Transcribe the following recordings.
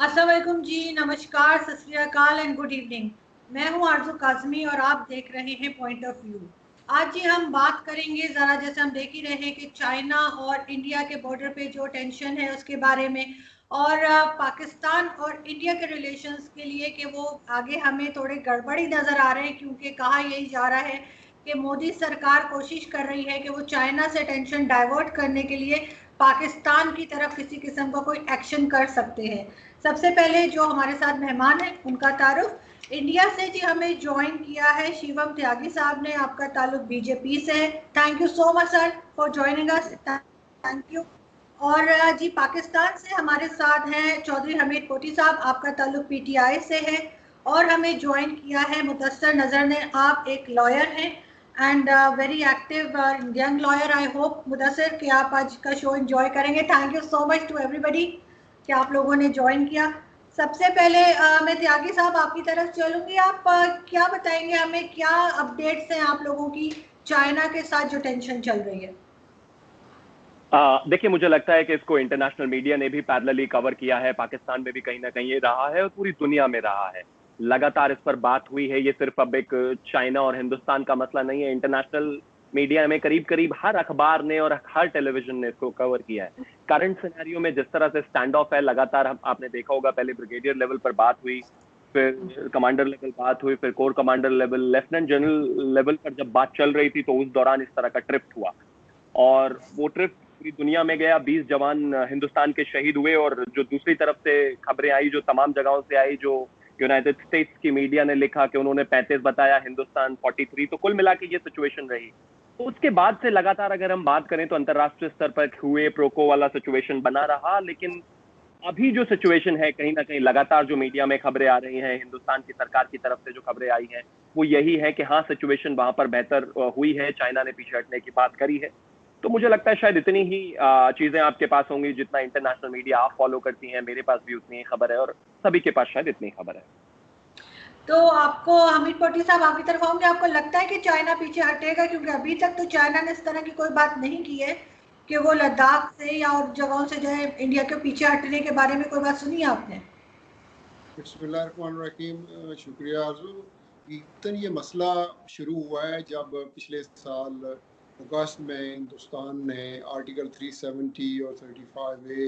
अस्सलाम वालेकुम जी, नमस्कार, सत श्री अकाल एंड गुड इवनिंग। मैं हूं आरजू काजमी और आप देख रहे हैं पॉइंट ऑफ व्यू। आज जी हम बात करेंगे ज़रा, जैसे हम देख ही रहे हैं कि चाइना और इंडिया के बॉर्डर पे जो टेंशन है उसके बारे में, और पाकिस्तान और इंडिया के रिलेशंस के लिए कि वो आगे हमें थोड़े गड़बड़ी नज़र आ रहे हैं, क्योंकि कहा यही जा रहा है कि मोदी सरकार कोशिश कर रही है कि वो चाइना से टेंशन डाइवर्ट करने के लिए पाकिस्तान की तरफ किसी किस्म का कोई एक्शन कर सकते हैं। सबसे पहले जो हमारे साथ मेहमान हैं उनका तारुफ। इंडिया से जी हमें ज्वाइन किया है शिवम त्यागी साहब ने। आपका ताल्लुक बीजेपी से है। Thank you so much sir for joining us. Thank you. और जी पाकिस्तान से हमारे साथ हैं चौधरी हमीद कोटी साहब। आपका ताल्लुक पीटीआई से है। और हमें ज्वाइन किया है मुदस्सर नजर ने। आप एक लॉयर हैं and very active young lawyer. I hope Mudassar कि आप आज का शो एंजॉय करेंगे। Thank you so much to everybody कि आप लोगों ने ज्वाइन किया। सबसे पहले मैं त्यागी साहब आपकी तरफ चलूंगी। आप क्या बताएंगे हमें, क्या अपडेट्स हैं आप लोगों की चाइना के साथ जो टेंशन चल रही है? देखिए, मुझे लगता है कि इसको इंटरनेशनल मीडिया ने भी पैरेलली कवर किया है। पाकिस्तान में भी कहीं ना कहीं ये रहा है और पूरी दुनिया में रहा है। लगातार इस पर बात हुई है। ये सिर्फ अब एक चाइना और हिंदुस्तान का मसला नहीं है। इंटरनेशनल मीडिया में करीब करीब हर अखबार ने और हर टेलीविजन ने इसको कवर किया है। करंट सिनेरियो में जिस तरह से स्टैंड ऑफ है, लगातार आपने देखा होगा, पहले ब्रिगेडियर लेवल पर बात हुई, फिर कमांडर लेवल बात हुई, फिर core commander level, lieutenant general level पर जब बात चल रही थी तो उस दौरान इस तरह का ट्रिप हुआ। और वो ट्रिप पूरी दुनिया में गया। 20 जवान हिंदुस्तान के शहीद हुए। और जो दूसरी तरफ से खबरें आई, जो तमाम जगहों से आई, जो यूनाइटेड स्टेट्स की मीडिया ने लिखा कि उन्होंने 35 बताया, हिंदुस्तान 43, तो कुल मिला के ये सिचुएशन रही। तो उसके बाद से लगातार अगर हम बात करें तो अंतर्राष्ट्रीय स्तर पर हुए प्रोको वाला सिचुएशन बना रहा। लेकिन अभी जो सिचुएशन है, कहीं ना कहीं लगातार जो मीडिया में खबरें आ रही हैं, हिंदुस्तान की सरकार की तरफ से जो खबरें आई हैं, वो यही है कि हाँ, सिचुएशन वहां पर बेहतर हुई है, चाइना ने पीछे हटने की बात करी है। तो मुझे लगता है शायद इतनी ही चीजें आपके पास होंगी जितना इंटरनेशनल मीडिया आप फॉलो करती हैं। मेरे पास भी उतनी ही खबर है और सभी के पास शायद इतनी खबर है। तो आपको हमीद कोटी साहब आपकी तरफ आऊंगे, आपको लगता है कि चाइना पीछे हटेगा? क्योंकि अभी तक तो चाइना ने इस तरह की कोई बात नहीं की है कि वो लद्दाख से या और जगहों से जो है इंडिया के पीछे हटने के बारे में कोई बात सुनी है आपने? बिस्मिल्लाहिर्रहमानिर्रहीम। शुक्रिया आरजू। यकीनन ये मसला शुरू हुआ है जब पिछले साल अगस्त में हिंदुस्तान ने आर्टिकल 370 और 35A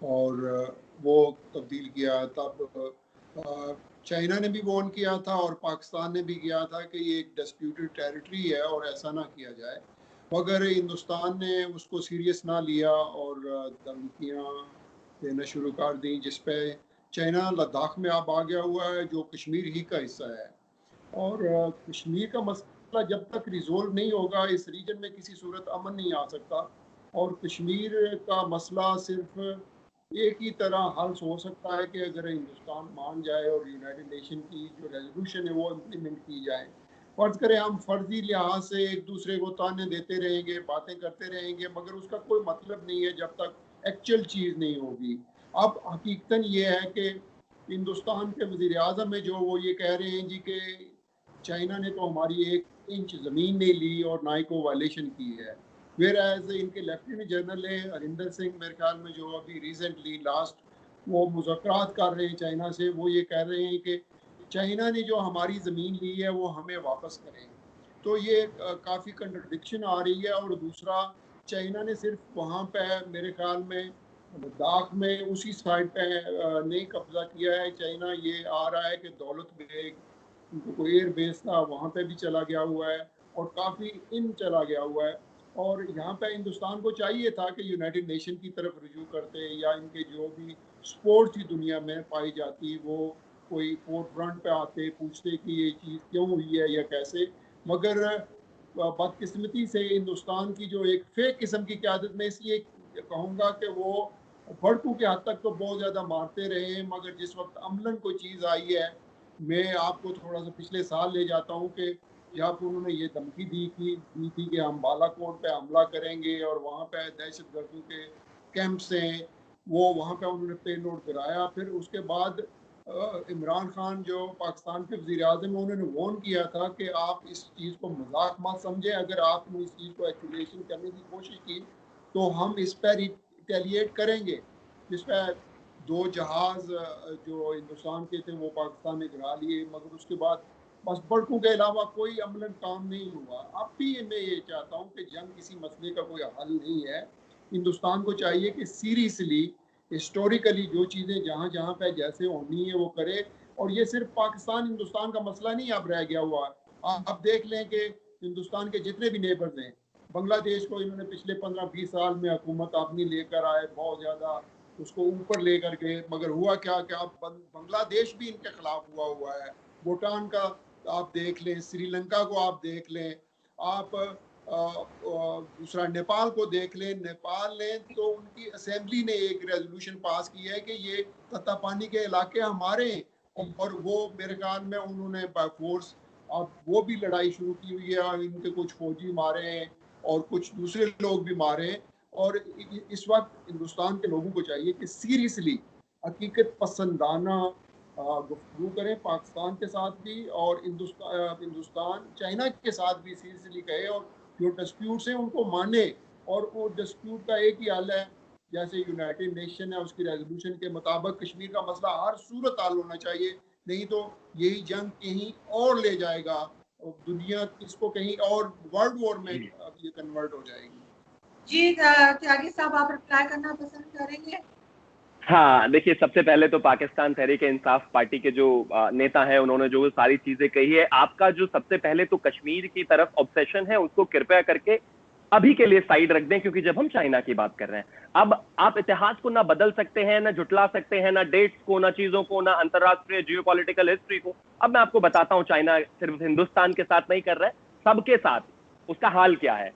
और वो तब्दील किया। तब चाइना ने भी वॉर्न किया था और पाकिस्तान ने भी किया था कि ये एक डिस्प्यूटेड टेरिटरी है और ऐसा ना किया जाए। मगर हिंदुस्तान ने उसको सीरियस ना लिया और धमकियाँ देना शुरू कर दी, जिस पे चाइना लद्दाख में अब आ गया हुआ है जो कश्मीर ही का हिस्सा है। और कश्मीर का मसला जब तक रिजोल्व नहीं होगा इस रीजन में किसी सूरत अमन नहीं आ सकता। और कश्मीर का मसला सिर्फ एक ही तरह हल हो सकता है कि अगर हिंदुस्तान मान जाए और यूनाइटेड नेशन की जो रेजोल्यूशन है वो इम्प्लीमेंट की जाए। फर्ज करें हम फर्जी लिहाज से एक दूसरे को ताने देते रहेंगे, बातें करते रहेंगे, मगर उसका कोई मतलब नहीं है जब तक एक्चुअल चीज़ नहीं होगी। अब हकीकतन ये है कि हिंदुस्तान के वज़ीर आज़म है जो वो ये कह रहे हैं जी कि चाइना ने तो हमारी 1 इंच ज़मीन नहीं ली और ना ही को वायलेशन की है। वेयर एज इनके लेफ्टिनेंट जनरल है हरिंदर सिंह, मेरे ख्याल में, जो अभी रिसेंटली लास्ट वो मुज़ाकरात कर रहे हैं चाइना से, वो ये कह रहे हैं कि चाइना ने जो हमारी ज़मीन ली है वो हमें वापस करें। तो ये काफ़ी कंट्रडिक्शन आ रही है। और दूसरा, चाइना ने सिर्फ वहाँ पे मेरे ख्याल में लद्दाख में उसी साइड पे नहीं कब्जा किया है। चाइना ये आ रहा है कि दौलत बेग, उनको कोई एयर बेस था, वहाँ पे भी चला गया हुआ है और काफ़ी इन चला गया हुआ है। और यहाँ पे हिंदुस्तान को चाहिए था कि यूनाइटेड नेशन की तरफ रुजू करते, या इनके जो भी स्पोर्ट्स की दुनिया में पाई जाती वो कोई फोर्थ फ्रंट पे आते, पूछते कि ये चीज़ क्यों हुई है या कैसे। मगर बदकिस्मती से हिंदुस्तान की जो एक फेक किस्म की क़यादत, में इसलिए कहूँगा कि वो भड़कू के हद तक तो बहुत ज़्यादा मारते रहे हैं, मगर जिस वक्त अमलन कोई चीज़ आई है, मैं आपको थोड़ा सा पिछले साल ले जाता हूँ कि जहाँ पर उन्होंने ये धमकी दी थी कि हम बालाकोट पे हमला करेंगे और वहाँ पे दहशत गर्दों के कैंप्स हैं, वो वहाँ पे उन्होंने पेलोड गिराया। फिर उसके बाद इमरान खान जो पाकिस्तान के वज़ीर आज़म हैं, उन्होंने वार्न किया था कि आप इस चीज़ को मजाक मत समझें, अगर आपने इस चीज़ को एक्चुलेशन करने की कोशिश की तो हम इस पर रिटेलिएट करेंगे। जिस पर 2 जहाज जो हिंदुस्तान के थे वो पाकिस्तान ने गिरा लिए, मगर उसके बाद बस बड़कों के अलावा कोई अमलन काम नहीं हुआ। अब भी मैं ये चाहता हूँ कि जंग किसी मसले का कोई हल नहीं है। हिंदुस्तान को चाहिए कि सीरियसली हिस्टोरिकली जो चीज़ें जहाँ जहाँ पे जैसे होनी है वो करे, और ये सिर्फ पाकिस्तान हिंदुस्तान का मसला नहीं अब रह गया हुआ। आप देख लें कि हिंदुस्तान के जितने भी नेबर्स हैं, बांग्लादेश को इन्होंने पिछले 15-20 साल में हुकूमत अपनी लेकर आए, बहुत ज़्यादा उसको ऊपर लेकर गए, मगर हुआ क्या कि अब बांग्लादेश भी इनके खिलाफ हुआ है। भूटान का आप देख लें, श्रीलंका को आप देख लें, आप दूसरा नेपाल को देख लें। नेपाल ने तो उनकी असेंबली ने एक रेजोल्यूशन पास की है कि ये तत्तापानी के इलाके हमारे हैं, और वो मेरे ख्याल में उन्होंने बाय फोर्स अब वो भी लड़ाई शुरू की हुई है। इनके कुछ फौजी मारे हैं और कुछ दूसरे लोग भी मारे हैं। और इस वक्त हिंदुस्तान के लोगों को चाहिए कि सीरियसली हकीकत पसंदाना गुफ्तगू करें पाकिस्तान के साथ भी, और हिंदुस्तान चाइना के साथ भी सीरियसली कहे, और जो डिस्प्यूट्स हैं उनको माने। और वो डिस्प्यूट का एक ही हल है, जैसे यूनाइटेड नेशन है उसकी रेजोल्यूशन के मुताबिक कश्मीर का मसला हर सूरत हल होना चाहिए, नहीं तो यही जंग कहीं और ले जाएगा और दुनिया इसको कहीं और वर्ल्ड वॉर में ये कन्वर्ट हो जाएगी। जी त्यागी साहब, आप रिप्लाई करना पसंद करेंगे? हाँ, देखिए, सबसे पहले तो पाकिस्तान तहरीक-ए-इंसाफ पार्टी के जो नेता हैं, उन्होंने जो सारी चीजें कही है, आपका जो सबसे पहले तो कश्मीर की तरफ ऑब्सेशन है, उसको कृपया करके अभी के लिए साइड रख दें, क्योंकि जब हम चाइना की बात कर रहे हैं, अब आप इतिहास को ना बदल सकते हैं, ना झुटला सकते हैं, ना डेट्स को, ना चीजों को, ना अंतरराष्ट्रीय जियोपॉलिटिकल हिस्ट्री को। अब मैं आपको बताता हूं, चाइना सिर्फ हिंदुस्तान के साथ नहीं कर रहा है, सबके साथ उसका हाल क्या है।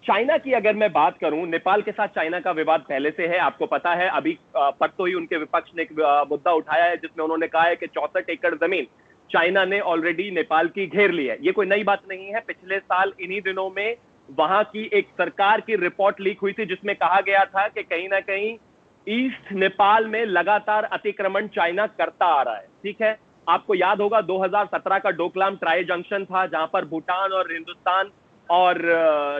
चाइना की अगर मैं बात करूं, नेपाल के साथ चाइना का विवाद पहले से है, आपको पता है। अभी परसों ही उनके विपक्ष ने एक मुद्दा उठाया है जिसमें उन्होंने कहा है कि 64 एकड़ जमीन चाइना ने ऑलरेडी नेपाल की घेर ली है। ये कोई नई बात नहीं है, पिछले साल इन्हीं दिनों में वहां की एक सरकार की रिपोर्ट लीक हुई थी जिसमें कहा गया था कि कहीं ना कहीं ईस्ट नेपाल में लगातार अतिक्रमण चाइना करता आ रहा है। ठीक है, आपको याद होगा 2017 का डोकलाम ट्राई जंक्शन था, जहां पर भूटान और हिंदुस्तान और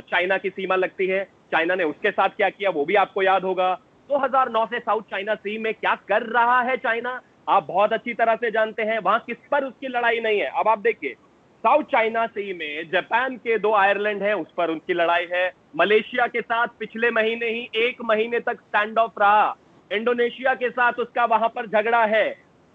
चाइना की सीमा लगती है। चाइना ने उसके साथ क्या किया वो भी आपको याद होगा। 2009 से साउथ चाइना सी में क्या कर रहा है चाइना, आप बहुत अच्छी तरह से जानते हैं। वहां किस पर उसकी लड़ाई नहीं है। अब आप देखिए, साउथ चाइना सी में जापान के 2 आयरलैंड है, उस पर उनकी लड़ाई है। मलेशिया के साथ पिछले महीने ही 1 महीने तक स्टैंड ऑफ रहा। इंडोनेशिया के साथ उसका वहां पर झगड़ा है।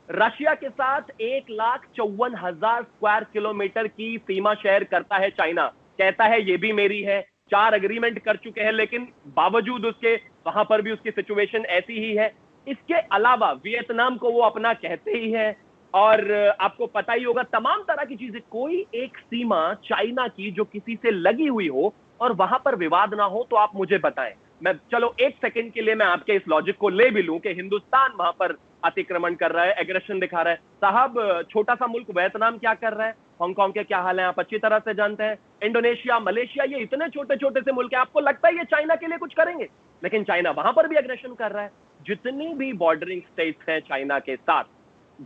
रशिया के साथ 1,54,000 स्क्वायर किलोमीटर की सीमा शेयर करता है चाइना, कहता है ये भी मेरी है। 4 अग्रीमेंट कर चुके हैं, लेकिन बावजूद उसके वहां पर भी उसकी सिचुएशन ऐसी ही है। इसके अलावा वियतनाम को वो अपना कहते ही है, और आपको पता ही होगा तमाम तरह की चीजें। कोई एक सीमा चाइना की जो किसी से लगी हुई हो और वहां पर विवाद ना हो, तो आप मुझे बताएं। मैं चलो एक सेकंड के लिए मैं आपके इस लॉजिक को ले भी लूं कि हिंदुस्तान वहां पर अतिक्रमण कर रहा है, एग्रेशन दिखा रहा है। साहब, छोटा सा मुल्क वियतनाम क्या कर रहा है, हांगकांग के क्या हाल है, आप अच्छी तरह से जानते हैं। इंडोनेशिया, मलेशिया, ये इतने छोटे छोटे से मुल्क है, आपको लगता है ये चाइना के लिए कुछ करेंगे? लेकिन चाइना वहां पर भी एग्रेशन कर रहा है। जितनी भी बॉर्डरिंग स्टेट्स हैं चाइना के साथ,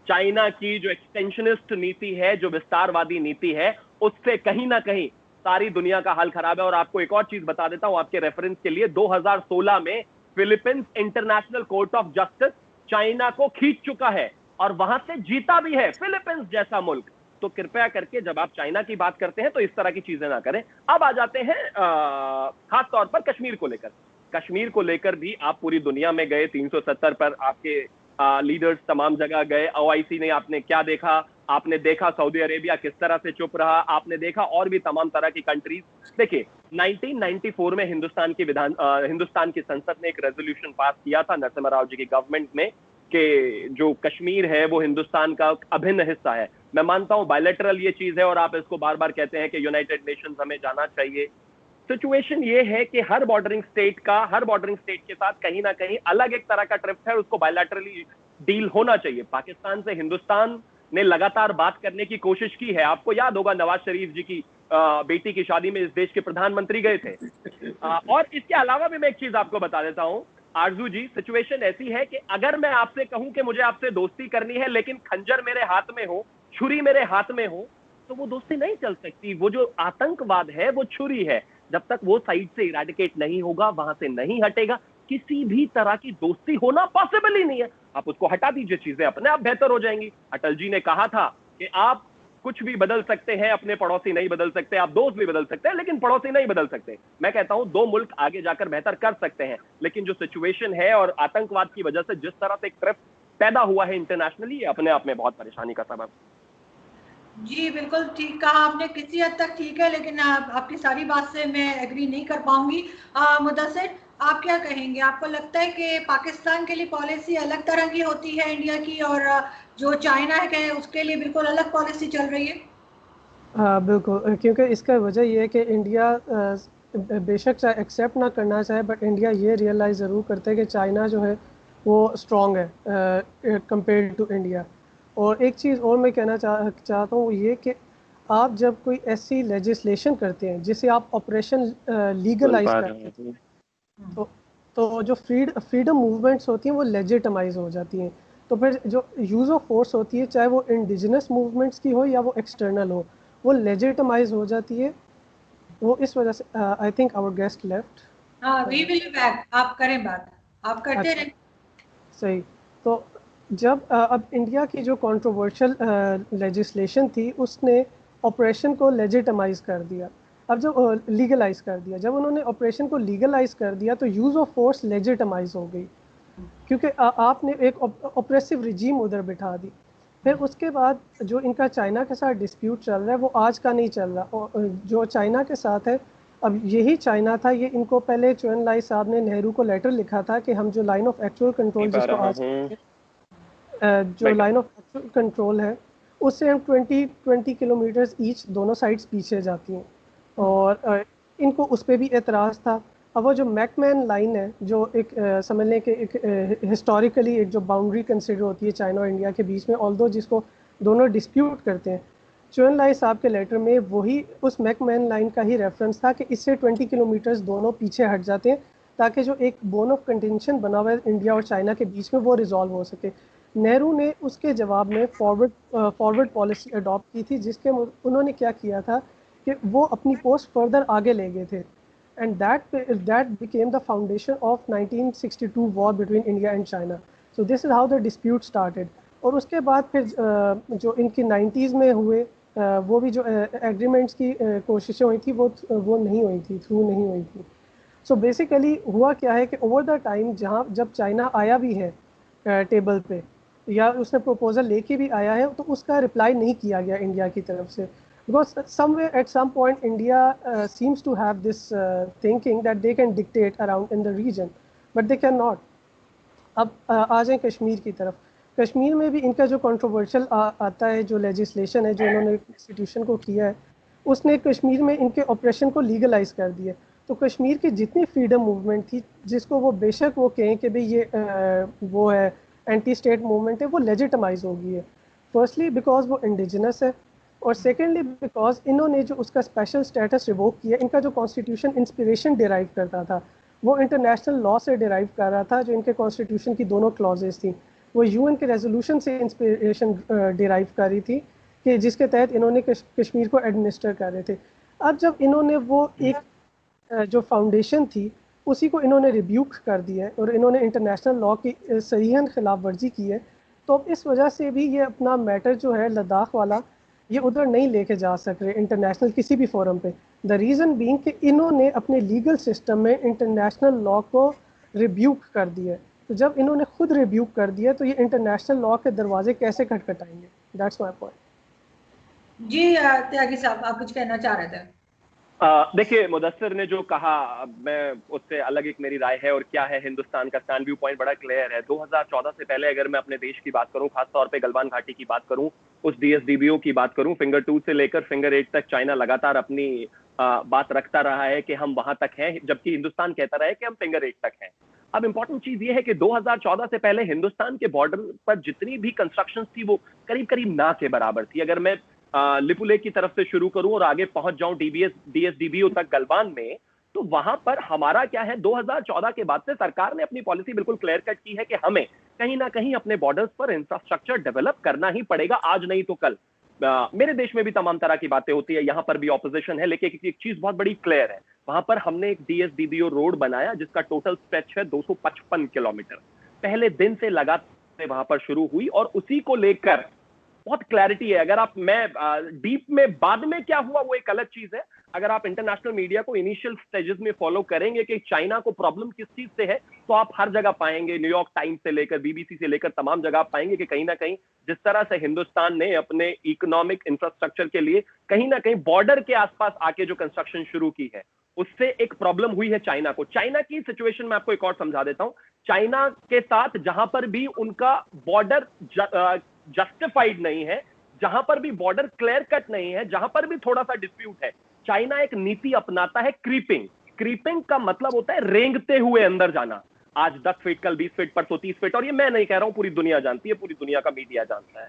चाइना की जो एक्सटेंशनिस्ट नीति है, जो विस्तारवादी नीति है, उससे कहीं ना कहीं सारी दुनिया का हाल खराब है। और आपको एक और चीज बता देता हूं आपके रेफरेंस के लिए, 2016 में Philippines international court of justice China को खींच चुका है और वहां से जीता भी है, फिलीपींस जैसा मुल्क। तो कृपया करके जब आप चाइना की बात करते हैं तो इस तरह की चीजें ना करें। अब आ जाते हैं खास तौर पर कश्मीर को लेकर। कश्मीर को लेकर भी आप पूरी दुनिया में गए, 370 पर आपके लीडर्स तमाम जगह गए। ओआईसी ने आपने क्या देखा? आपने देखा सऊदी अरेबिया किस तरह से चुप रहा, आपने देखा और भी तमाम तरह की कंट्रीज। देखिए, 1994 में हिंदुस्तान की संसद ने एक रेजोल्यूशन पास किया था नरसिम्हा राव जी की गवर्नमेंट में कि जो कश्मीर है वो हिंदुस्तान का अभिन्न हिस्सा है। मैं मानता हूं बायलैटरल ये चीज है और आप इसको बार बार कहते हैं कि यूनाइटेड नेशंस हमें जाना चाहिए। सिचुएशन ये है कि हर बॉर्डरिंग स्टेट के साथ कहीं ना कहीं अलग एक तरह का ट्रिप है, उसको बायलैटरली डील होना चाहिए। पाकिस्तान से हिंदुस्तान ने लगातार बात करने की कोशिश की है। आपको याद होगा नवाज शरीफ जी की बेटी की शादी में इस देश के प्रधानमंत्री गए थे। और इसके अलावा भी मैं एक चीज आपको बता देता हूं आरजू जी, सिचुएशन ऐसी है कि अगर मैं आपसे कहूं कि मुझे आपसे दोस्ती करनी है लेकिन खंजर मेरे हाथ में हो, छुरी मेरे हाथ में हो, तो वो दोस्ती नहीं चल सकती। वो जो आतंकवाद है वो छुरी है, जब तक वो साइड से इरेडिकेट नहीं होगा, वहां से नहीं हटेगा, किसी भी तरह की दोस्ती होना पॉसिबल ही नहीं है। आप उसको हटा दीजिए, चीजें अपने आप बेहतर हो जाएंगी। अटल जी ने कहा था कि आप कुछ भी बदल सकते हैं, अपने पड़ोसी नहीं बदल सकते, आप दोस्त भी बदल सकते हैं लेकिन पड़ोसी नहीं बदल सकते। मैं कहता हूं दो मुल्क आगे जाकर बेहतर कर सकते हैं, लेकिन जो सिचुएशन है और आतंकवाद की वजह से जिस तरह से एक ट्रिप पैदा हुआ है इंटरनेशनली, ये अपने आप में बहुत परेशानी का सबब। जी बिल्कुल ठीक कहा आपने, किसी हद तक ठीक है, लेकिन आपकी सारी बात से मैं एग्री नहीं कर पाऊंगी। मुदस्सिर, आप क्या कहेंगे? आपको लगता है कि पाकिस्तान के लिए पॉलिसी अलग तरह की होती है इंडिया की, और जो चाइना है उसके लिए बिल्कुल अलग पॉलिसी चल रही है? हाँ बिल्कुल, क्योंकि इसका वजह ये है कि इंडिया बेशक चाहे एक्सेप्ट ना करना चाहे, बट इंडिया ये रियलाइज़ ज़रूर करता है कि चाइना जो है वो स्ट्रॉन्ग है कंपेयर टू इंडिया। और एक चीज़ और मैं कहना चाहता हूँ, वो ये कि आप जब कोई ऐसी लेजिस्लेशन करते हैं जिसे आप ऑपरेशन लीगलाइज करते हैं, तो जो फ्रीडम मूवमेंट्स होती हैं वो लेजिटमाइज हो जाती हैं। तो फिर जो यूज़ ऑफ फोर्स होती है, चाहे वो इंडिजिनस मूवमेंट्स की हो या वो एक्सटर्नल हो, वो लेजिटमाइज हो जाती है। वो इस वजह से I think our guest left. हाँ, वी विल बी बैक। आप करें बात, आप करते अच्छा, रहें। सही। तो जब अब इंडिया की जो कंट्रोवर्शियल लेजिस्लेशन थी, उसने ऑपरेशन को लेजिटमाइज कर दिया। अब जब लीगलाइज कर दिया, जब उन्होंने ऑपरेशन को लीगलाइज कर दिया, तो यूज़ ऑफ फोर्स लेजिटमाइज हो गई, क्योंकि आपने एक ऑपरेसिव रिजीम उधर बिठा दी। फिर उसके बाद जो इनका चाइना के साथ डिस्प्यूट चल रहा है, वो आज का नहीं चल रहा। और जो चाइना के साथ है, अब यही चाइना था, ये इनको पहले चुन लाई साहब ने नेहरू को लेटर लिखा था कि हम जो लाइन ऑफ एक्चुअल कंट्रोल, जिसको आज जो लाइन ऑफ एक्चुअल कंट्रोल है, उससे हम 20 किलोमीटर्स ईच दोनों साइड्स पीछे जाती हैं। और इनको उस पर भी एतराज़ था। अब वो जो मैकमैन लाइन है, जो एक समझ लें कि एक हिस्टोरिकली एक जो बाउंड्री कंसिडर होती है चाइना और इंडिया के बीच में, ऑल्दो जिसको दोनों डिस्प्यूट करते हैं, चुन लाई साहब के लेटर में वही उस मैकमैन लाइन का ही रेफरेंस था कि इससे 20 किलोमीटर्स दोनों पीछे हट जाते हैं, ताकि जो एक बोन ऑफ कंटेंशन बना हुआ है इंडिया और चाइना के बीच में, वो रिजॉल्व हो सके। नेहरू ने उसके जवाब में फॉरवर्ड पॉलिसी अडॉप्ट की थी, जिसके उन्होंने क्या किया था कि वो अपनी पोस्ट फर्दर आगे ले गए थे, and that became the foundation of 1962 war between India and China. So this is how the dispute started. और उसके बाद फिर जो इनकी 90s में हुए, वो भी जो एग्रीमेंट्स की कोशिशें हुई थी, वो नहीं हुई थी, थ्रू नहीं हुई थी। सो बेसिकली हुआ क्या है कि ओवर द टाइम जब चाइना आया भी है टेबल पे, या उसने प्रपोजल लेके भी आया है, तो उसका रिप्लाई नहीं किया गया इंडिया की तरफ से, because somewhere at some point India seems to have this thinking that they can dictate around in the region, but they cannot. अब आ जाएं कश्मीर की तरफ। कश्मीर में भी इनका जो कंट्रोवर्शियल आता है, जो लेजिस्लेशन है जो उन्होंने कॉन्स्टिट्यूशन को किया है, उसने कश्मीर में इनके ऑपरेशन को लीगलाइज कर दिया। तो कश्मीर की जितनी फ्रीडम मूवमेंट थी, जिसको वो बेशक वो कहें कि भाई ये वो है एंटी स्टेट मूवमेंट है, वो लेजिटमाइज हो गई है। फर्स्टली बिकॉज वो इंडिजिनस है, और सेकेंडली बिकॉज इन्होंने जो उसका स्पेशल स्टेटस रिवोक किया। इनका जो कॉन्स्टिट्यूशन इंस्पिरेशन डिराइव करता था, वो इंटरनेशनल लॉ से डिराइव कर रहा था। जो इनके कॉन्स्टिट्यूशन की दोनों क्लॉजेस थी, वो यूएन के रेजोल्यूशन से इंस्पिरेशन डिराइव कर रही थी, कि जिसके तहत इन्होंने कश्मीर को एडमिनिस्टर कर रहे थे। अब जब इन्होंने वो एक जो फाउंडेशन थी, उसी को इन्होंने रिब्यूक कर दिया है, और इन्होंने इंटरनेशनल लॉ की सरीहन खिलाफ वर्जी की है। तो अब इस वजह से भी ये अपना मैटर जो है लद्दाख वाला, ये उधर नहीं लेके जा सक रहे इंटरनेशनल किसी भी फोरम पे। द रीज़न बीइंग कि इन्होंने अपने लीगल सिस्टम में इंटरनेशनल लॉ को रिब्यूक कर दिया है। तो जब इन्होंने खुद रिब्यूक कर दिया, तो ये इंटरनेशनल लॉ के दरवाजे कैसे खटखटाएंगे? That's my point. जी त्यागी साहब, आप कुछ कहना चाह रहे थे? देखिए, मुदस्सिर ने जो कहा, मैं उससे अलग एक मेरी राय है। और क्या है हिंदुस्तान का स्टैंड, व्यू पॉइंट बड़ा क्लियर है। 2014 से पहले अगर मैं अपने देश की बात करूं, खासतौर पे गलवान घाटी की बात करूं, उस DSDBO की बात करूं, फिंगर 2 से लेकर फिंगर 8 तक चाइना लगातार अपनी बात रखता रहा है कि हम वहां तक हैं, जबकि हिंदुस्तान कहता रहा है कि हम फिंगर 8 तक हैं। अब इंपॉर्टेंट चीज ये है कि 2014 से पहले हिंदुस्तान के बॉर्डर पर जितनी भी कंस्ट्रक्शन थी, वो करीब करीब ना के बराबर थी। अगर मैं लिपुलेख की तरफ से शुरू करूं और आगे पहुंच जाऊं DSDBO तक गलवान में, तो वहां पर हमारा क्या है, 2014 के बाद से सरकार ने अपनी पॉलिसी बिल्कुल क्लियर कट की है कि हमें कहीं ना कहीं अपने बॉर्डर्स पर इंफ्रास्ट्रक्चर डेवलप करना ही पड़ेगा, आज नहीं तो कल। मेरे देश में भी तमाम तरह की बातें होती है, यहां पर भी ऑपोजिशन है, लेकिन एक चीज बहुत बड़ी क्लियर है, वहां पर हमने एक DSDBO रोड बनाया जिसका टोटल स्ट्रेच है 255 किलोमीटर। पहले दिन से लगातार वहां पर शुरू हुई और उसी को लेकर बहुत क्लैरिटी है। अगर आप मैं डीप में बाद में क्या हुआ वो एक अलग चीज है। अगर आप इंटरनेशनल मीडिया को इनिशियल स्टेजेस में फॉलो करेंगे कि चाइना को प्रॉब्लम किस चीज से है, तो आप हर जगह पाएंगे, न्यूयॉर्क टाइम्स से लेकर BBC से लेकर तमाम जगह आप पाएंगे कि कहीं ना कहीं जिस तरह से हिंदुस्तान ने अपने इकोनॉमिक इंफ्रास्ट्रक्चर के लिए कहीं ना कहीं बॉर्डर के आसपास आके जो कंस्ट्रक्शन शुरू की है, उससे एक प्रॉब्लम हुई है चाइना को। चाइना की सिचुएशन में आपको एक और समझा देता हूं। चाइना के साथ जहां पर भी उनका बॉर्डर जस्टिफाइड नहीं है, जहां पर भी बॉर्डर क्लियर कट नहीं है, जहां पर भी थोड़ा सा डिस्प्यूट है, चाइना एक नीति अपनाता है क्रीपिंग। क्रीपिंग का मतलब होता है रेंगते हुए अंदर जाना। आज 10 फीट, कल 20 फीट, परसों 30 फीट। और ये मैं नहीं कह रहा हूं, पूरी दुनिया जानती है, पूरी दुनिया का मीडिया जानता है।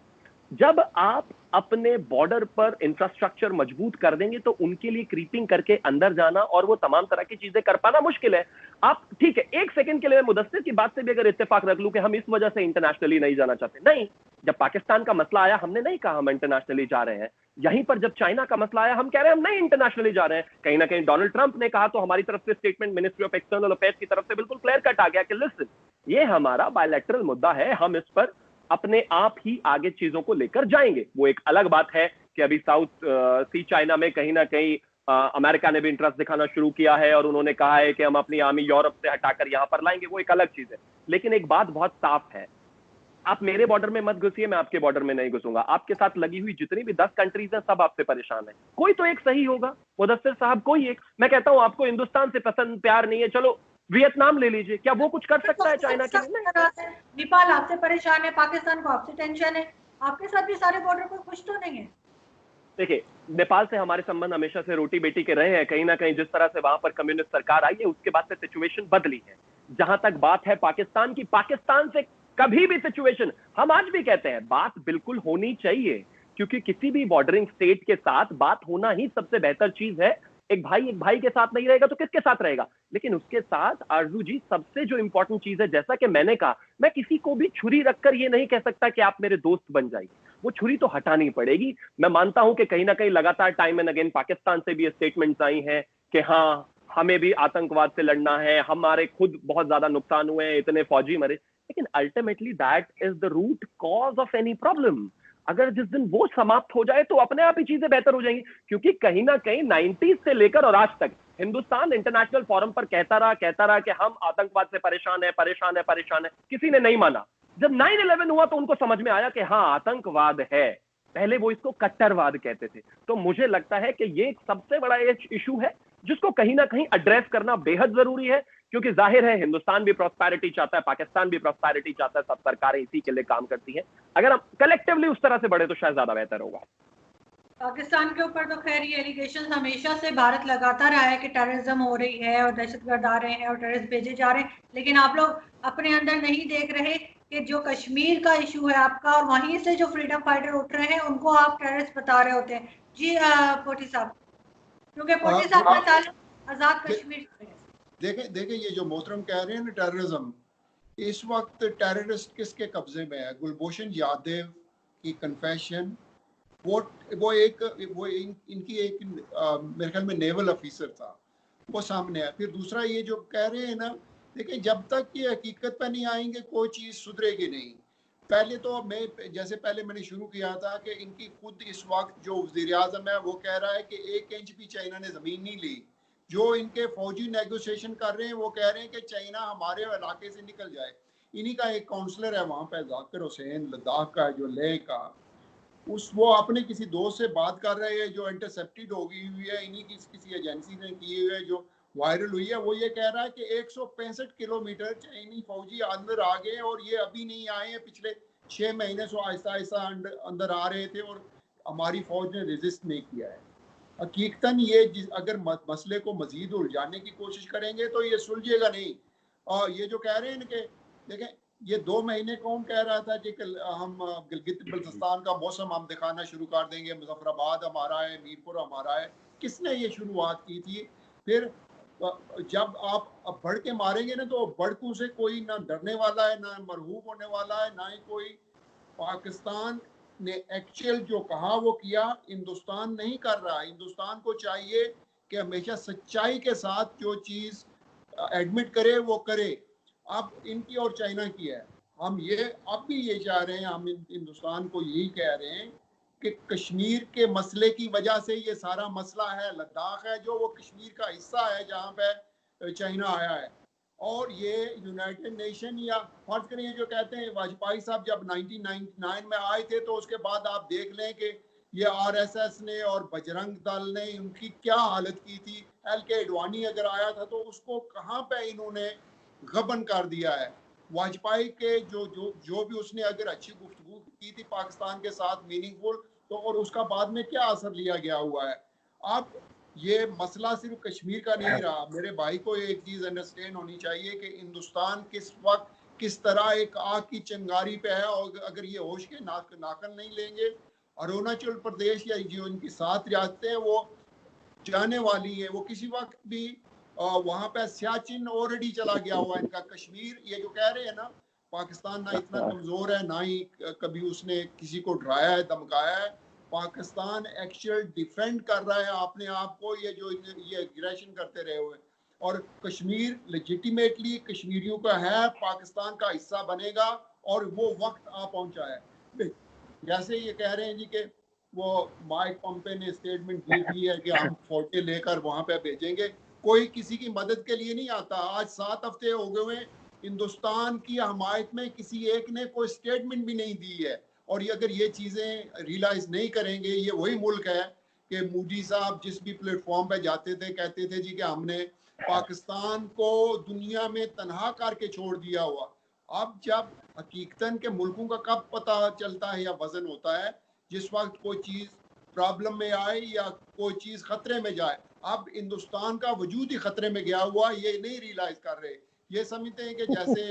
जब आप अपने बॉर्डर पर इंफ्रास्ट्रक्चर मजबूत कर देंगे तो उनके लिए क्रीपिंग करके अंदर जाना और वो तमाम तरह की चीजें कर पाना मुश्किल है। आप ठीक है, एक सेकंड के लिए मुदस्सिर की बात से भी अगर इत्तेफाक रख लूं कि हम इस वजह से इंटरनेशनली नहीं जाना चाहते, नहीं। जब पाकिस्तान का मसला आया हमने नहीं कहा हम इंटरनेशनली जा रहे हैं। यहीं पर जब चाइना का मसला आया हम कह रहे हैं हम नहीं इंटरनेशनली जा रहे हैं। कहीं ना कहीं डोनाल्ड ट्रंप ने कहा तो हमारी तरफ से statement ministry of external affairs की तरफ से बिल्कुल क्लियर कट आ गया कि लिसन, ये हमारा बायलैटरल मुद्दा है, हम इस पर अपने आप ही आगे चीजों को लेकर जाएंगे। वो एक अलग बात है कि अभी साउथ सी चाइना में कहीं ना कहीं अमेरिका ने भी इंटरेस्ट दिखाना शुरू किया है और उन्होंने कहा है कि हम अपनी आर्मी यूरोप से हटाकर यहां पर लाएंगे, वो एक अलग चीज है। लेकिन एक बात बहुत साफ है, आप मेरे बॉर्डर में मत घुसिए, मैं आपके बॉर्डर में नहीं घुसूंगा। आपके साथ लगी हुई जितनी भी 10 कंट्रीज हैं सब आपसे परेशान है, कोई तो एक सही होगा मुदस्सिर साहब, कोई एक। मैं कहता हूं आपको हिंदुस्तान से पसंद प्यार नहीं है, चलो वियतनाम ले लीजिए, क्या वो कुछ कर सकता है चाइना के लिए? नहीं। नेपाल आपसे परेशान है, पाकिस्तान को आपसे टेंशन है, आपके साथ भी सारे बॉर्डर पर कुछ तो नहीं है। देखिए, नेपाल से हमारे संबंध हमेशा से रोटी बेटी के रहे हैं। कहीं ना कहीं जिस तरह से वहां पर कम्युनिस्ट सरकार आई है उसके बाद से सिचुएशन बदली है। जहां तक बात है पाकिस्तान की, पाकिस्तान से कभी भी सिचुएशन, हम आज भी कहते हैं बात बिल्कुल होनी चाहिए, क्योंकि किसी भी बॉर्डरिंग स्टेट के साथ बात होना ही सबसे बेहतर चीज है। एक भाई के साथ नहीं रहेगा तो किसके साथ रहेगा? लेकिन उसके साथ आरजू जी सबसे जो इंपॉर्टेंट चीज है, जैसा कि मैंने कहा, मैं किसी को भी छुरी रखकर ये नहीं कह सकता कि आप मेरे दोस्त बन जाइए, वो छुरी तो हटानी पड़ेगी। मैं मानता हूं कि कहीं ना कहीं लगातार टाइम एंड अगेन पाकिस्तान से भी स्टेटमेंट्स आई हैं कि हाँ हमें भी आतंकवाद से लड़ना है, हमारे खुद बहुत ज्यादा नुकसान हुए हैं, इतने फौजी मरे, लेकिन ultimately that is the root cause of any problem. अगर जिस दिन वो समाप्त हो जाए तो अपने आप ही चीजें बेहतर हो जाएंगी। क्योंकि कहीं ना कहीं 90s से लेकर और आज तक हिंदुस्तान इंटरनेशनल फोरम पर कहता रहा कि हम आतंकवाद से परेशान है, किसी ने नहीं माना। जब 9/11 हुआ तो उनको समझ में आया कि हाँ आतंकवाद है, पहले वो इसको कट्टरवाद कहते थे। तो मुझे लगता है कि ये एक सबसे बड़ा इशू है जिसको कहीं ना कहीं एड्रेस करना बेहद जरूरी है, क्योंकि जाहिर है हिंदुस्तान भी प्रॉस्पेरिटी चाहता है, पाकिस्तान भी प्रॉस्पेरिटी चाहता है, सब सरकारें इसी के लिए काम करती हैं। अगर हम कलेक्टिवली उस तरह से बढ़े तो शायद ज्यादा बेहतर होगा। पाकिस्तान के ऊपर तो खैर ये एलिगेशन हमेशा से भारत लगाता रहा है कि टेररिज्म हो रही है और दहशतगर्द आ रहे हैं और टेररिस्ट भेजे जा रहे हैं, लेकिन आप लोग अपने अंदर नहीं देख रहे कि जो कश्मीर का इशू है आपका और वहीं से जो फ्रीडम फाइटर उठ रहे हैं उनको आप टेररिस्ट बता रहे होते हैं। जी पोटी साहब, क्योंकि पोटी साहब का ताल्लुक आजाद कश्मीर से है। देखें ये जो मोहतरम कह रहे हैं ना टेररिज्म, इस वक्त टेररिस्ट किसके कब्जे में है? गुलभूषण यादव की कन्फेशन, इनकी एक मेरे ख्याल में नेवल ऑफिसर था, वो सामने है। फिर दूसरा ये जो कह रहे हैं ना, देखिए जब तक ये हकीकत पे नहीं आएंगे कोई चीज़ सुधरेगी नहीं। पहले तो जैसे पहले मैंने शुरू किया था कि इनकी खुद इस वक्त जो वज़ीर आज़म है वो कह रहा है कि 1 इंच भी चाइना ने ज़मीन नहीं ली। जो इनके फौजी नेगोशिएशन कर रहे हैं वो कह रहे हैं कि चाइना हमारे इलाके से निकल जाए। इन्हीं का एक काउंसलर है वहाँ पे, जाकिर हुसैन, लद्दाख का, जो लेह का, वो अपने किसी दोस्त से बात कर रहे हैं जो इंटरसेप्टेड हो गई हुई है, इन्हीं की किसी एजेंसी ने की हुई है, जो वायरल हुई है। वो ये कह रहा है कि 165 किलोमीटर चाइनी फौजी अंदर आ गए और ये अभी नहीं आए हैं, पिछले 6 महीने से आहिस्ता आहिस्ता अंदर आ रहे थे और हमारी फौज ने रेजिस्ट नहीं किया है। हकीकतन ये अगर मसले को मजीद उलझाने की कोशिश करेंगे तो ये सुलझेगा नहीं। और ये जो कह रहे हैं कि देखें, ये 2 महीने कौन कह रहा था कि हम गिलगित बल्तिस्तान का मौसम हम दिखाना शुरू कर देंगे, मुजफ्फराबाद हमारा है, मीरपुर हमारा है, किसने ये शुरुआत की थी? फिर जब आप बढ़ के मारेंगे ना तो बढ़कों से कोई ना डरने वाला है, ना मरहूब होने वाला है, ना ही कोई। पाकिस्तान ने एक्चुअल जो कहा वो किया, हिंदुस्तान नहीं कर रहा। हिंदुस्तान को चाहिए कि हमेशा सच्चाई के साथ जो चीज़ एडमिट करे वो करे। अब इनकी और चाइना की है, हम ये अब भी ये चाह रहे हैं, हम हिंदुस्तान को यही कह रहे हैं कि कश्मीर के मसले की वजह से ये सारा मसला है। लद्दाख है जो वो कश्मीर का हिस्सा है जहाँ पे चाइना आया है। और ये यूनाइटेड नेशन या फर्ज करें ये जो कहते हैं वाजपेयी साहब जब 1999 में आए थे तो उसके बाद आप देख लें कि ये आरएसएस ने और बजरंग दल ने उनकी क्या हालत की थी। एल.के. अडवाणी अगर आया था तो उसको कहाँ पे इन्होंने गबन कर दिया है। वाजपेयी के जो भी उसने अगर अच्छी गुफ्तगू की थी पाकिस्तान के साथ मीनिंगफुल, तो और उसका बाद में क्या असर लिया गया हुआ है। अब ये मसला सिर्फ कश्मीर का नहीं रहा। मेरे भाई को एक चीज़ अंडरस्टैंड होनी चाहिए कि हिंदुस्तान किस वक्त किस तरह एक आग की चिंगारी पे है, और अगर ये होश के नाकन नहीं लेंगे, अरुणाचल प्रदेश या जो इनकी 7 रियासतें हैं वो जाने वाली है। वो किसी वक्त भी वहाँ पे सियाचिन ऑलरेडी चला गया हुआ है इनका। कश्मीर ये जो कह रहे हैं ना, पाकिस्तान ना इतना कमज़ोर है, ना ही कभी उसने किसी को डराया है, धमकाया है। पाकिस्तान एक्चुअल डिफेंड कर रहा है अपने आप को, ये जो ये एग्रेशन करते रहे हुए। और कश्मीर लेजिटिमेटली कश्मीरियों का है, पाकिस्तान का हिस्सा बनेगा, और वो वक्त आ पहुंचा है। जैसे ये कह रहे हैं जी कि वो माइक पॉम्पे ने स्टेटमेंट दी थी है कि हम फौजें लेकर वहां पे भेजेंगे। कोई किसी की मदद के लिए नहीं आता। आज 7 हफ्ते हो गए हुए, हिंदुस्तान की हमायत में किसी एक ने कोई स्टेटमेंट भी नहीं दी है। और ये अगर ये चीज़ें रियलाइज नहीं करेंगे, ये वही मुल्क है कि मोदी साहब जिस भी प्लेटफॉर्म पे जाते थे कहते थे जी कि हमने पाकिस्तान को दुनिया में तनहा करके छोड़ दिया हुआ। अब जब हकीकतन के मुल्कों का कब पता चलता है या वजन होता है, जिस वक्त कोई चीज़ प्रॉब्लम में आए या कोई चीज़ खतरे में जाए। अब हिंदुस्तान का वजूद ही खतरे में गया हुआ, ये नहीं रियलाइज कर रहे। ये समझते हैं कि जैसे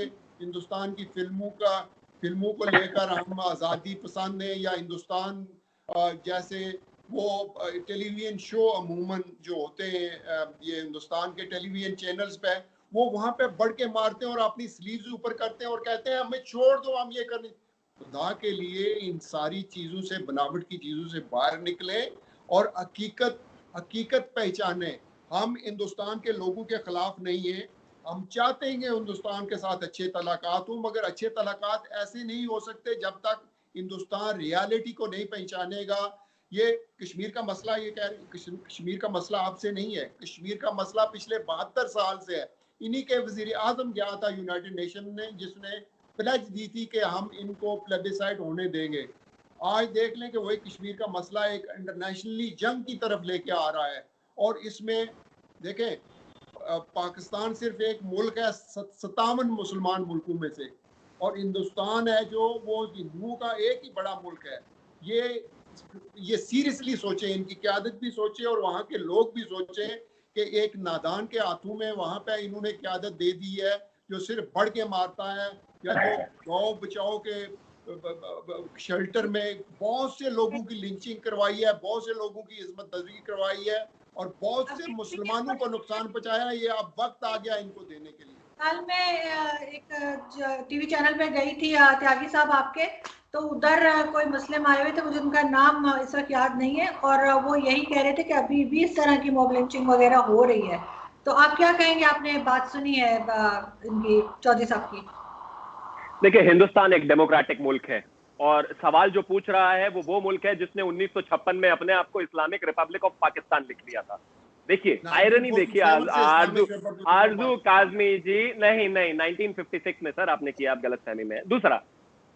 हिंदुस्तान की फिल्मों को लेकर हम आज़ादी पसंद हैं, या हिंदुस्तान जैसे वो टेलीविजन शो अमूमन जो होते हैं ये हिंदुस्तान के टेलीविजन चैनल्स पे, वो वहाँ पे बढ़ के मारते हैं और अपनी स्लीव्स ऊपर करते हैं और कहते हैं हमें छोड़ दो, हम ये करने। खुदा के लिए इन सारी चीज़ों से, बनावट की चीज़ों से बाहर निकले और हकीकत पहचाने। हम हिंदुस्तान के लोगों के खिलाफ नहीं है। हम चाहते हैं कि हिंदुस्तान के साथ अच्छे तलाकात हों, मगर अच्छे तलाकात ऐसे नहीं हो सकते जब तक हिंदुस्तान रियलिटी को नहीं पहचानेगा। ये कश्मीर का मसला, ये कह रहे कश्मीर का मसला आपसे नहीं है। कश्मीर का मसला पिछले 72 साल से है। इन्हीं के वजीर आजम गया था यूनाइटेड नेशन ने, जिसने प्लेज दी थी कि हम इनको प्लेबिसाइड होने देंगे। आज देख लें कि वही कश्मीर का मसला एक इंटरनेशनली जंग की तरफ लेके आ रहा है। और इसमें देखें, पाकिस्तान सिर्फ एक मुल्क है 57 मुसलमान मुल्कों में से, और हिंदुस्तान है जो वो हिंदुओं का एक ही बड़ा मुल्क है। ये सीरियसली सोचें, इनकी क़यादत भी सोचे और वहाँ के लोग भी सोचें कि एक नादान के हाथों में वहाँ पे इन्होंने क़यादत दे दी है, जो सिर्फ बढ़ के मारता है, या जो गाँव बचाओ के शेल्टर में बहुत से लोगों की लिंचिंग करवाई है, बहुत से लोगों की इज्जत नजरी करवाई है, और बहुत से मुसलमानों को नुकसान पहुंचाया। ये अब वक्त आ गया इनको देने के लिए। कल मैं एक टीवी चैनल पे गई थी त्यागी साहब आपके, तो उधर कोई मुस्लिम आए हुए थे, मुझे उनका नाम इस वक्त याद नहीं है, और वो यही कह रहे थे कि अभी भी इस तरह की मॉब लिंचिंग वगैरह हो रही है। तो आप क्या कहेंगे? आपने बात सुनी है इनकी, चौधरी साहब की? देखिए, हिंदुस्तान एक डेमोक्रेटिक मुल्क है, और सवाल जो पूछ रहा है वो मुल्क है जिसने 1956 में अपने आप को इस्लामिक रिपब्लिक ऑफ पाकिस्तान लिख दिया था। देखिए, आयरनी देखिए, आरजू काजमी जी, नहीं 1956 में सर आपने किया, आप गलतफहमी में है। दूसरा,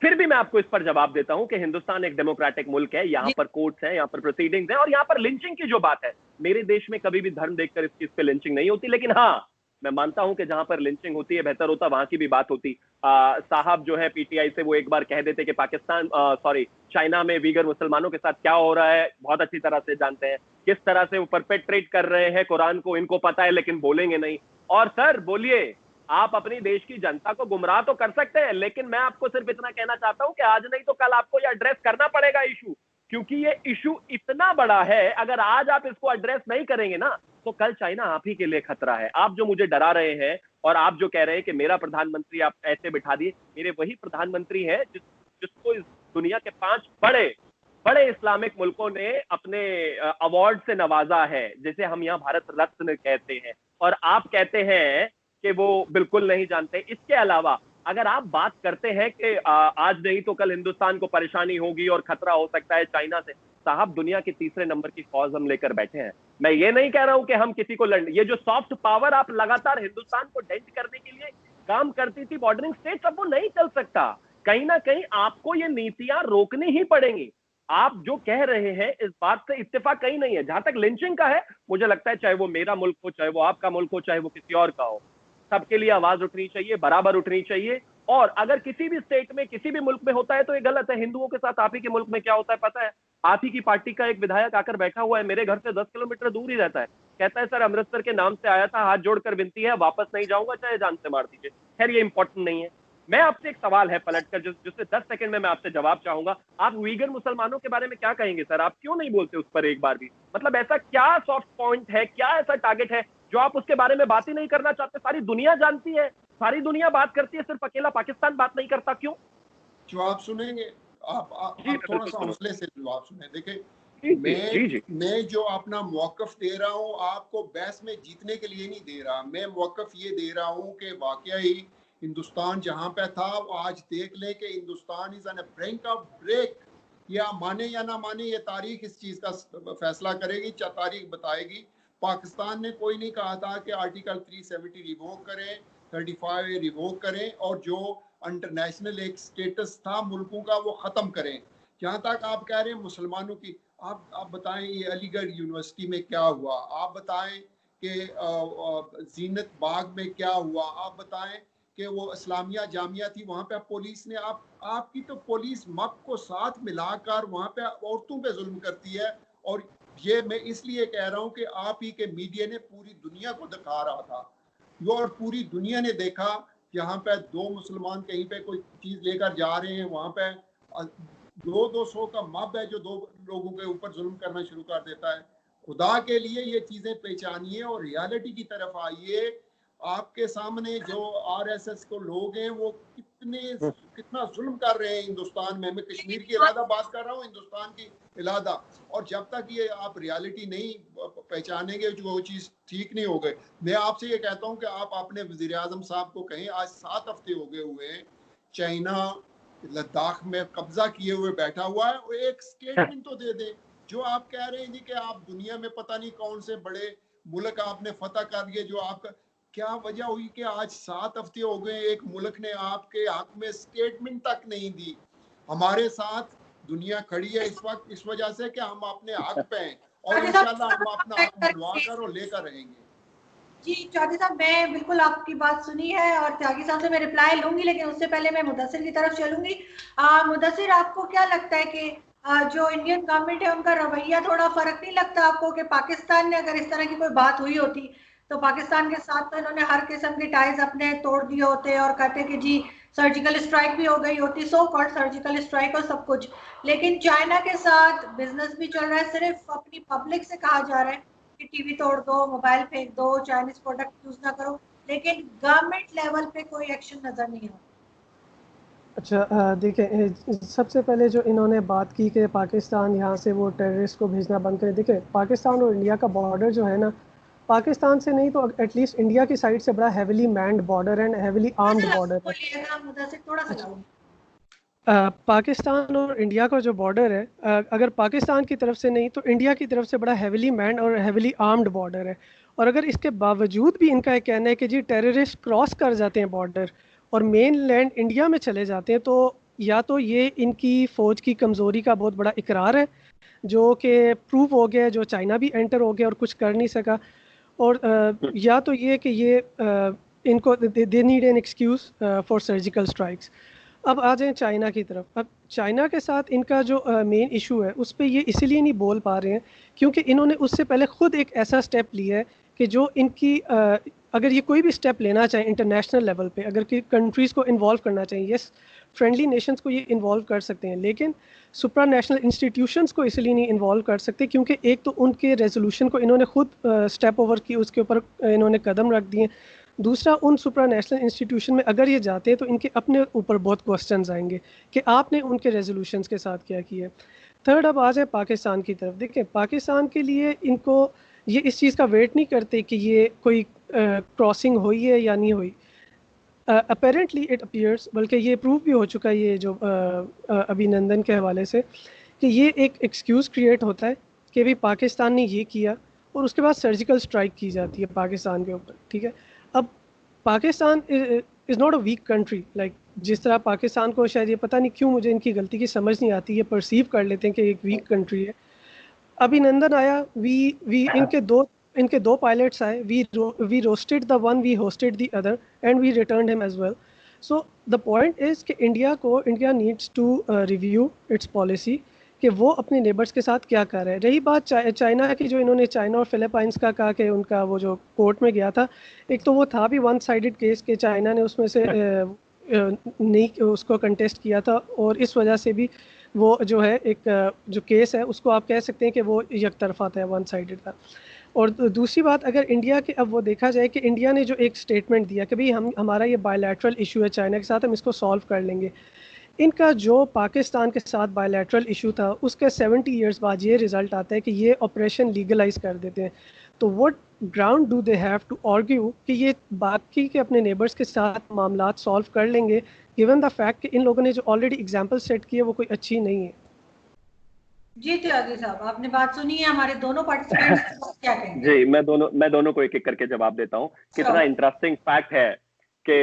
फिर भी मैं आपको इस पर जवाब देता हूं कि हिंदुस्तान एक डेमोक्रेटिक मुल्क है, यहाँ पर कोर्ट्स हैं, यहाँ पर प्रोसीडिंग्स हैं, और यहाँ पर लिंचिंग की जो बात है, मेरे देश में कभी भी धर्म देखकर इस चीज पे लिंचिंग नहीं होती। लेकिन हाँ, मैं मानता हूं कि जहां पर लिंचिंग होती है, बेहतर होता वहां की भी बात होती। साहब जो है पीटीआई से, वो एक बार कह देते कि पाकिस्तान चाइना में वीगर मुसलमानों के साथ क्या हो रहा है बहुत अच्छी तरह से जानते हैं, किस तरह से वो परपेट्रेट कर रहे हैं कुरान को, इनको पता है लेकिन बोलेंगे नहीं। और सर बोलिए, आप अपनी देश की जनता को गुमराह तो कर सकते हैं, लेकिन मैं आपको सिर्फ इतना कहना चाहता हूं कि आज नहीं तो कल आपको ये एड्रेस करना पड़ेगा इशू, क्योंकि ये इशू इतना बड़ा है। अगर आज आप इसको एड्रेस नहीं करेंगे ना, तो कल चाइना आप ही के लिए खतरा है। आप जो मुझे डरा रहे हैं और आप जो कह रहे हैं कि मेरा प्रधानमंत्री आप ऐसे बिठा दिए, मेरे वही प्रधानमंत्री है जिसको इस दुनिया के 5 बड़े बड़े इस्लामिक मुल्कों ने अपने अवार्ड से नवाजा है, जैसे हम यहाँ भारत रत्न कहते हैं, और आप कहते हैं कि वो बिल्कुल नहीं जानते। इसके अलावा अगर आप बात करते हैं कि आज नहीं तो कल हिंदुस्तान को परेशानी होगी और खतरा हो सकता है चाइना से, साहब दुनिया के तीसरे नंबर की फौज हम लेकर बैठे हैं। मैं ये नहीं कह रहा हूं कि हम किसी को लड़, ये जो सॉफ्ट पावर आप लगातार हिंदुस्तान को डेंट करने के लिए काम करती थी बॉर्डरिंग स्टेट्स, अब वो नहीं चल सकता। कहीं ना कहीं आपको ये नीतियां रोकनी ही पड़ेंगी। आप जो कह रहे हैं इस बात से इत्तेफाक कहीं नहीं है। जहां तक लिंचिंग का है, मुझे लगता है चाहे वो मेरा मुल्क हो, चाहे वो आपका मुल्क हो, चाहे वो किसी और का हो, सबके लिए आवाज उठनी चाहिए, बराबर उठनी चाहिए। और अगर किसी भी स्टेट में, किसी भी मुल्क में होता है तो ये गलत है। हिंदुओं के साथ आप ही के मुल्क में क्या होता है पता है? आप ही की पार्टी का एक विधायक आकर बैठा हुआ है, मेरे घर से 10 किलोमीटर दूर ही रहता है, कहता है सर अमृतसर के नाम से आया था, हाथ जोड़कर विनती है, वापस नहीं जाऊंगा चाहे जान से मार दीजिए। खैर ये इंपॉर्टेंट नहीं है। मैं आपसे एक सवाल है पलटकर, जिससे 10 सेकंड में मैं आपसे जवाब चाहूंगा। आप वीगन मुसलमानों के बारे में क्या कहेंगे सर? आप क्यों नहीं बोलते उस पर एक बार भी? मतलब ऐसा क्या सॉफ्ट पॉइंट है, क्या ऐसा टारगेट है जो आप उसके बारे में बात ही नहीं करना चाहते? सारी दुनिया जानती है, सारी दुनिया बात करती है, सिर्फ अकेला पाकिस्तान बात नहीं करता, क्यों? जवाब सुनेंगे आप थोड़ा सा हौसले से जवाब सुने। देखिए, मैं जो अपना मौकफ दे रहा हूँ आपको बहस में जीतने के लिए नहीं दे रहा। मैं मौकफ ये दे रहा हूँ कि वाकई ही हिंदुस्तान जहाँ पे था वो आज देख ले कि Hindustan is on a brink of break. या माने या ना माने, ये तारीख इस चीज़ का फैसला करेगी, तारीख बताएगी। पाकिस्तान ने कोई नहीं कहा था कि आर्टिकल 370 रिवोक करें, 35 रिवोक करें और जो इंटरनेशनल एक स्टेटस था मुल्कों का वो ख़त्म करें। जहाँ तक आप कह रहे हैं मुसलमानों की, आप बताएं ये अलीगढ़ यूनिवर्सिटी में क्या हुआ, आप बताएं कि जीनत बाग में क्या हुआ, आप बताएं कि वो इस्लामिया जामिया थी वहाँ पे पुलिस ने आपकी तो पुलिस मप को साथ मिलाकर वहाँ पे औरतों पे जुल्म करती है। और ये मैं इसलिए कह रहा हूँ कि आप ही के मीडिया ने पूरी दुनिया को दिखा रहा था और पूरी दुनिया ने देखा यहाँ पे दो मुसलमान कहीं पे कोई चीज़ लेकर जा रहे हैं, वहाँ पे 200 का मब है जो दो लोगों के ऊपर जुल्म करना शुरू कर देता है। खुदा के लिए ये चीज़ें पहचानिए और रियलिटी की तरफ आइए। आपके सामने जो आरएसएस को लोग हैं वो कितना जुल्म कर रहे हैं हिंदुस्तान में। मैं कश्मीर की इलादा बात कर रहा हूँ, हिंदुस्तान की इलादा। और जब तक ये आप रियलिटी नहीं पहचानेंगे जो वो चीज़ ठीक नहीं हो गई। मैं आपसे ये कहता हूँ कि आप अपने वज़ीर आज़म साहब को कहें, आज 7 हफ्ते हो गए हुए हैं चाइना लद्दाख में कब्जा किए हुए बैठा हुआ है, वो एक स्टेटमेंट तो दे दे। जो आप कह रहे हैं जी कि आप दुनिया में पता नहीं कौन से बड़े मुल्क आपने फतह कर लिए, जो आपका क्या वजह हुई कि आज 7 हफ्ते हो गए एक मुल्क ने आपके हक में स्टेटमेंट तक नहीं दी। हमारे साथ दुनिया खड़ी है इस वक्त इस वजह से कि हम अपने हक पे हैं और इंशाल्लाह हम अपना हक मनवा कर और लेकर रहेंगे। जी चौधरी साहब, मैं बिल्कुल आपकी बात सुनी है और त्यागी साहब से मैं रिप्लाई लूंगी, लेकिन उससे पहले मैं मुदस्सिर की तरफ चलूंगी। मुदस्सिर, आपको क्या लगता है कि जो इंडियन गवर्नमेंट है उनका रवैया थोड़ा फर्क नहीं लगता आपको कि पाकिस्तान ने अगर इस तरह की कोई बात हुई होती तो पाकिस्तान के साथ तो इन्होंने हर किस्म के टाइज अपने तोड़ दिए होते और कहते कि जी सर्जिकल स्ट्राइक भी हो गई होती, सो कॉल्ड सर्जिकल स्ट्राइक और सब कुछ। लेकिन चाइना के साथ बिजनेस भी चल रहा है, सिर्फ अपनी पब्लिक से कहा जा रहा है कि टीवी तोड़ दो, मोबाइल फेंक दो, चाइनीज प्रोडक्ट यूज ना करो, लेकिन गवर्नमेंट लेवल पे कोई एक्शन नजर नहीं आता। अच्छा, देखिए, सबसे पहले जो इन्होंने बात की कि पाकिस्तान यहाँ से वो टेररिस्ट को भेजना बंद करे। देखिए, पाकिस्तान और इंडिया का बॉर्डर जो है ना, पाकिस्तान से नहीं तो एटलीस्ट इंडिया की साइड से बड़ा heavily manned border and heavily armed border है। पाकिस्तान और इंडिया का जो बॉर्डर है, अगर पाकिस्तान की तरफ से नहीं तो इंडिया की तरफ से बड़ा हेविली मैन्ड और हेविली आर्म्ड बॉर्डर है। और अगर इसके बावजूद भी इनका कहना है कि जी टेररिस्ट क्रॉस कर जाते हैं बॉर्डर और मेन लैंड इंडिया में चले जाते हैं, तो या तो ये इनकी फ़ौज की कमज़ोरी का बहुत बड़ा इकरार है जो कि प्रूव हो गया, जो चाइना भी एंटर हो गया और कुछ कर नहीं सका, और या तो ये कि ये इनको they need an excuse for surgical strikes. अब आ जाएं चाइना की तरफ। अब चाइना के साथ इनका जो मेन इशू है उस पे ये इसीलिए नहीं बोल पा रहे हैं क्योंकि इन्होंने उससे पहले ख़ुद एक ऐसा स्टेप लिया है कि जो इनकी अगर ये कोई भी स्टेप लेना चाहें इंटरनेशनल लेवल पे, अगर कि कंट्रीज़ को इन्वॉल्व करना चाहिए, यस फ्रेंडली नेशंस को ये इन्वॉल्व कर सकते हैं, लेकिन सुप्रा नेशनल इंस्टीट्यूशंस को इसलिए नहीं इन्वॉल्व कर सकते क्योंकि एक तो उनके रेजोल्यूशन को इन्होंने खुद स्टेप ओवर की, उसके ऊपर इन्होंने कदम रख दिए। दूसरा, उन सुप्रा नेशनल इंस्टीट्यूशन में अगर ये जाते हैं तो इनके अपने ऊपर बहुत क्वेश्चंस आएंगे कि आपने उनके रेजोल्यूशंस के साथ क्या किया। थर्ड अब आ जाए पाकिस्तान की तरफ। देखिए पाकिस्तान के लिए इनको ये इस चीज़ का वेट नहीं करते कि ये कोई क्रॉसिंग हुई है या नहीं हुई। अपेरेंटली इट अपीयर्स, बल्कि ये प्रूव भी हो चुका है ये जो अभिनंदन के हवाले से, कि ये एक एक्सक्यूज़ क्रिएट होता है कि भी पाकिस्तान ने ये किया और उसके बाद सर्जिकल स्ट्राइक की जाती है पाकिस्तान के ऊपर। ठीक है, अब Pakistan is not a week country. Like जिस तरह पाकिस्तान को शायद ये पता नहीं क्यों मुझे इनकी गलती की समझ नहीं आती, ये परसीव कर लेते हैं कि एक वीक कंट्री है। अभिनंदन आया, वी इनके दो पायलट्स आए, we roasted the one, we hosted the other and we returned him as well. So the point is कि India needs to review its policy कि वो अपने नेबर्स के साथ क्या कर रहे हैं। रही बात चाइना की, जो इन्होंने चाइना और फिलीपाइंस का कहा कि उनका वो जो कोर्ट में गया था, एक तो वो था भी वन साइडेड केस कि चाइना ने उसमें से नहीं उसको कंटेस्ट किया था, और इस वजह से भी वो जो है एक जो केस है उसको आप कह सकते हैं कि वो एक तरफा था, वन साइडेड था। और दूसरी बात, अगर इंडिया के अब वो देखा जाए कि इंडिया ने जो एक स्टेटमेंट दिया कि भाई हमारा ये बायलैटरल इशू है चाइना के साथ, हम इसको सॉल्व कर लेंगे। इनका जो पाकिस्तान के साथ बायलैटरल इशू था उसके 70 इयर्स बाद ये रिज़ल्ट आता है कि ये ऑपरेशन लीगलाइज कर देते हैं। तो what ground do they have to argue कि ये बाकी के अपने नेबर्स के साथ मामलात सॉल्व कर लेंगे, गिवन द फैक्ट कि इन लोगों ने जो ऑलरेडी एग्जांपल सेट की है वो कोई अच्छी नहीं है। जी त्यागी साहब, आपने बात सुनी है, हमारे दोनों पार्टिसिपेंट्स क्या कहेंगे? जी, मैं दोनों को एक एक करके जवाब देता हूँ। कितना इंटरेस्टिंग फैक्ट है कि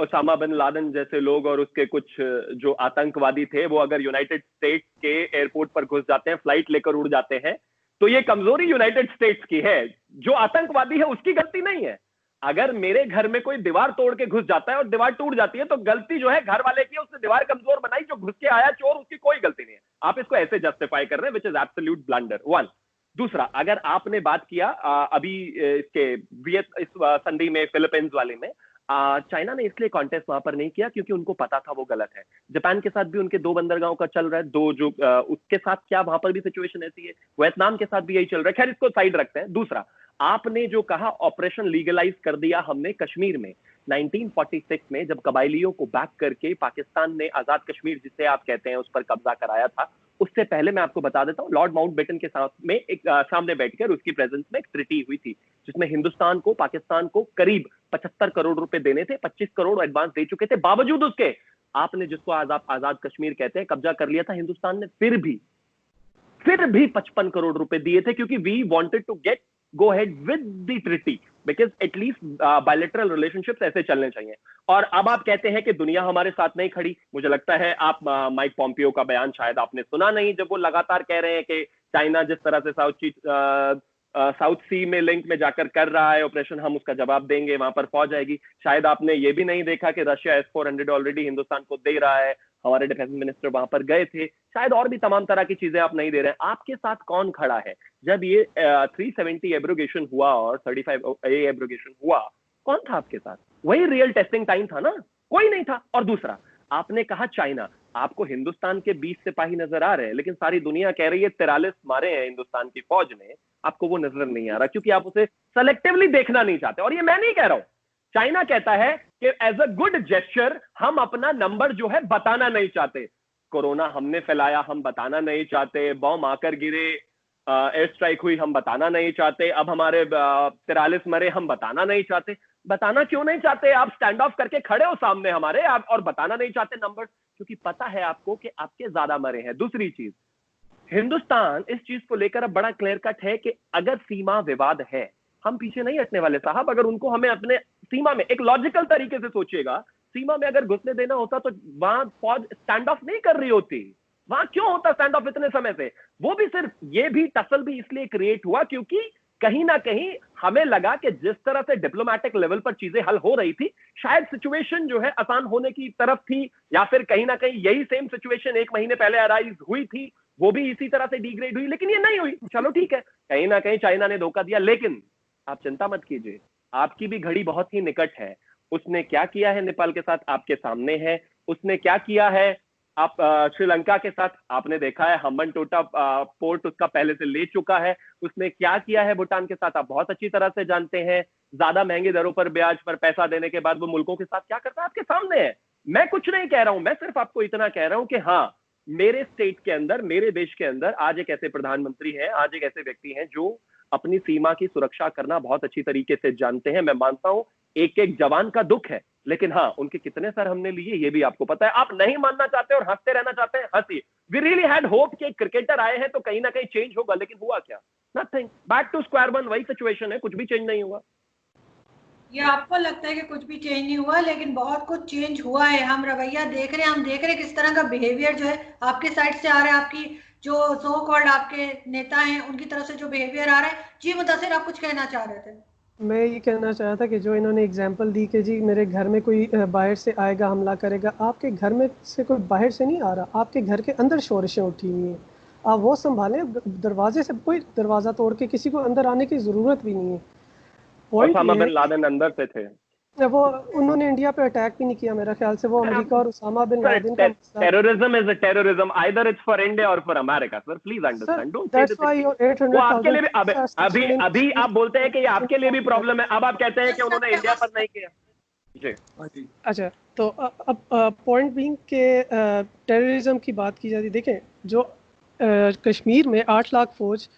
ओसामा बिन लादेन जैसे लोग और उसके कुछ जो आतंकवादी थे, वो अगर यूनाइटेड स्टेट्स के एयरपोर्ट पर घुस जाते हैं, फ्लाइट लेकर उड़ जाते हैं, तो ये कमजोरी यूनाइटेड स्टेट्स की है। जो आतंकवादी है उसकी गलती नहीं है। अगर मेरे घर में कोई दीवार तोड़ के घुस जाता है और दीवार टूट जाती है, तो गलती जो है घर वाले की है, उसने दीवार कमजोर बनाई, जो घुस के आया चोर, उसकी कोई गलती नहीं है। आप इसको ऐसे जस्टिफाई कर रहे हैं, which is absolute blunder. One, दूसरा, अगर आपने बात किया अभी इसके इस संधि में, फिलीपींस वाले में, चाइना ने इसलिए कॉन्टेस्ट वहां पर नहीं किया क्योंकि उनको पता था वो गलत है। जापान के साथ भी उनके 2 बंदरगाहों का चल रहा है, दो जो उसके साथ क्या वहां पर भी सिचुएशन ऐसी है, वियतनाम के साथ भी यही चल रहा है। खैर, इसको साइड रखते हैं। दूसरा, आपने जो कहा ऑपरेशन लीगलाइज कर दिया हमने कश्मीर में 1946 में, जब कबायलियों को बैक करके पाकिस्तान ने आजाद कश्मीर जिसे आप कहते हैं उस पर कब्जा कराया था। उससे पहले मैं आपको बता देता हूं, लॉर्ड माउंटबेटन के साथ में एक सामने बैठकर उसकी प्रेजेंस में एक ट्रीटी हुई थी, जिसमें हिंदुस्तान को पाकिस्तान को करीब 75 करोड़ रुपए देने थे। 25 करोड़ एडवांस दे चुके थे। बावजूद उसके आपने जिसको आजाद कश्मीर कहते हैं कब्जा कर लिया था हिंदुस्तान ने, फिर भी 55 करोड़ रुपए दिए थे, क्योंकि we wanted to get go ahead with the treaty, because at least bilateral relationships ऐसे चलने चाहिए। और अब आप कहते हैं कि दुनिया हमारे साथ नहीं खड़ी। मुझे लगता है आप माइक पॉम्पियो का बयान शायद आपने सुना नहीं, जब वो लगातार कह रहे हैं कि चाइना जिस तरह से साउथ सी में लिंक में जाकर कर रहा है ऑपरेशन, हम उसका जवाब देंगे, वहां पर फौज आएगी। शायद आपने ये भी नहीं देखा कि रशिया S-400 ऑलरेडी हिंदुस्तान को दे रहा है, हमारे डिफेंस मिनिस्टर वहां पर गए थे। शायद और भी तमाम तरह की चीजें आप नहीं दे रहे हैं। आपके साथ कौन खड़ा है? जब ये 370 एब्रोगेशन हुआ और 35A एब्रोगेशन हुआ, कौन था आपके साथ? वही रियल टेस्टिंग टाइम था ना, कोई नहीं था। और दूसरा, आपने कहा चाइना, आपको हिंदुस्तान के 20 सिपाही नजर आ रहे हैं, लेकिन सारी दुनिया कह रही है 43 मारे हैं हिंदुस्तान की फौज ने, आपको वो नजर नहीं आ रहा क्योंकि आप उसे सेलेक्टिवली देखना नहीं चाहते। और ये मैं नहीं कह रहा हूं, चाइना कहता है कि एज अ गुड जेस्चर हम अपना नंबर जो है बताना नहीं चाहते। कोरोना हमने फैलाया, हम बताना नहीं चाहते। बॉम्ब आकर गिरे, एयर स्ट्राइक हुई, हम बताना नहीं चाहते। अब हमारे 43 मरे, हम बताना नहीं चाहते। बताना क्यों नहीं चाहते? आप स्टैंड ऑफ करके खड़े हो सामने हमारे, आप और बताना नहीं चाहते नंबर, क्योंकि पता है आपको कि आपके ज्यादा मरे हैं। दूसरी चीज, हिंदुस्तान इस चीज को लेकर अब बड़ा क्लियर कट है कि अगर सीमा विवाद है, हम पीछे नहीं हटने वाले साहब। अगर उनको हमें अपने सीमा में एक लॉजिकल तरीके से सोचिएगा, सीमा में अगर घुसने देना होता तो वहां फौज स्टैंड ऑफ नहीं कर रही होती। वहां क्यों होता स्टैंड ऑफ इतने समय से? वो भी सिर्फ ये भी टसल भी इसलिए क्रिएट हुआ क्योंकि कहीं ना कहीं हमें लगा कि जिस तरह से डिप्लोमेटिक लेवल पर चीजें हल हो रही थी, शायद सिचुएशन जो है आसान होने की तरफ थी, या फिर कहीं ना कहीं यही सेम सिचुएशन 1 महीने पहले अराइज हुई थी, वो भी इसी तरह से डिग्रेड हुई, लेकिन ये नहीं हुई। चलो ठीक है, कहीं ना कहीं चाइना ने धोखा दिया, लेकिन आप चिंता मत कीजिए, आपकी भी घड़ी बहुत ही निकट है। उसने क्या किया है नेपाल के साथ आपके सामने है। उसने क्या किया है आप श्रीलंका के साथ आपने देखा है, हम्बनटोटा पोर्ट उसका पहले से ले चुका है। उसने क्या किया है भूटान के साथ आप बहुत अच्छी तरह से जानते हैं। ज्यादा महंगी दरों पर ब्याज पर पैसा देने के बाद वो मुल्कों के साथ क्या करता है आपके सामने है। मैं कुछ नहीं कह रहा हूं, मैं सिर्फ आपको इतना कह रहा हूं कि हाँ, मेरे स्टेट के अंदर, मेरे देश के अंदर आज एक ऐसे प्रधानमंत्री हैं, आज एक ऐसे व्यक्ति हैं जो अपनी सीमा की सुरक्षा करना बहुत अच्छी तरीके से जानते हैं। मैं मानता हूं एक एक जवान का दुख है, लेकिन हाँ, उनके कितने सर हमने लिए ये भी आपको पता है। आप नहीं मानना चाहते और हंसते रहना चाहते हैं, हंसिए। वी रियली हैड होप कि एक क्रिकेटर आए हैं तो कहीं ना कहीं चेंज होगा, लेकिन हुआ क्या? Nothing, back to square one, वही सिचुएशन है, कुछ भी चेंज नहीं हुआ। ये आपको लगता है कि कुछ भी चेंज नहीं हुआ, लेकिन बहुत कुछ चेंज हुआ है। हम रवैया देख रहे हैं, हम देख रहे हैं किस तरह का बिहेवियर जो है आपके साइड से आ रहा है, आपकी जो सो कॉल्ड आपके नेता हैं उनकी तरफ से जो बिहेवियर आ रहा है। जी मुदस्सिर, आप कुछ कहना चाह रहे थे? मैं ये कहना चाहा था कि जो इन्होंने एग्जांपल दी कि जी मेरे घर में कोई बाहर से आएगा हमला करेगा, आपके घर में से कोई बाहर से नहीं आ रहा, आपके घर के अंदर शोरशें उठी हुई हैं, आप वो संभालें। दरवाजे से कोई दरवाज़ा तोड़ के किसी को अंदर आने की ज़रूरत भी नहीं है। पॉइंट ओसामा ये बिन है लादेन अंदर से थे। वो उन्होंने इंडिया पे अटैक भी नहीं किया मेरे ख्याल से। वो अमेरिका और उसामा बिन लादेन का terrorism is a terrorism, either it's for India और for America. Sir please understand, don't say this. वो आपके लिए भी, अभी अभी आप बोलते हैं कि ये आपके लिए भी प्रॉब्लम है, अब आप कहते हैं कि उन्होंने इंडिया पर नहीं किया। जी अच्छा, तो अब पॉइंट बीइंग के टेररिज्म की बात की जाती, देखें जो कश्मीर में 8 लाख फौज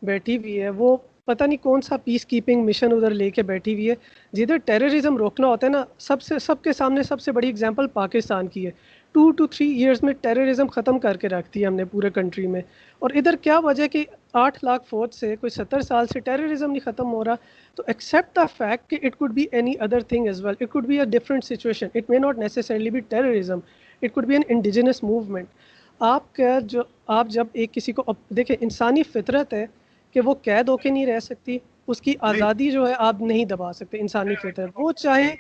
बैठी हुई है, वो पता नहीं कौन सा पीस कीपिंग मिशन उधर लेके बैठी हुई है। जिधर टेररिज्म रोकना होता है ना, सबके सामने सबसे बड़ी एग्जांपल पाकिस्तान की है। 2 to 3 इयर्स में टेररिज्म ख़त्म करके रख दिया हमने पूरे कंट्री में। और इधर क्या वजह कि 8 लाख फौज से कोई 70 साल से टेररिज्म नहीं ख़त्म हो रहा। तो एक्सेप्ट द फैक्ट कि it could be any other thing as well, it could be a different situation, it may not necessarily be terrorism, it could be an indigenous movement. आप जब एक किसी को देखें, इंसानी फितरत है कि वो कैद होके नहीं रह सकती, उसकी आज़ादी जो है आप नहीं दबा सकते। इंसानी फितरत, वो चाहे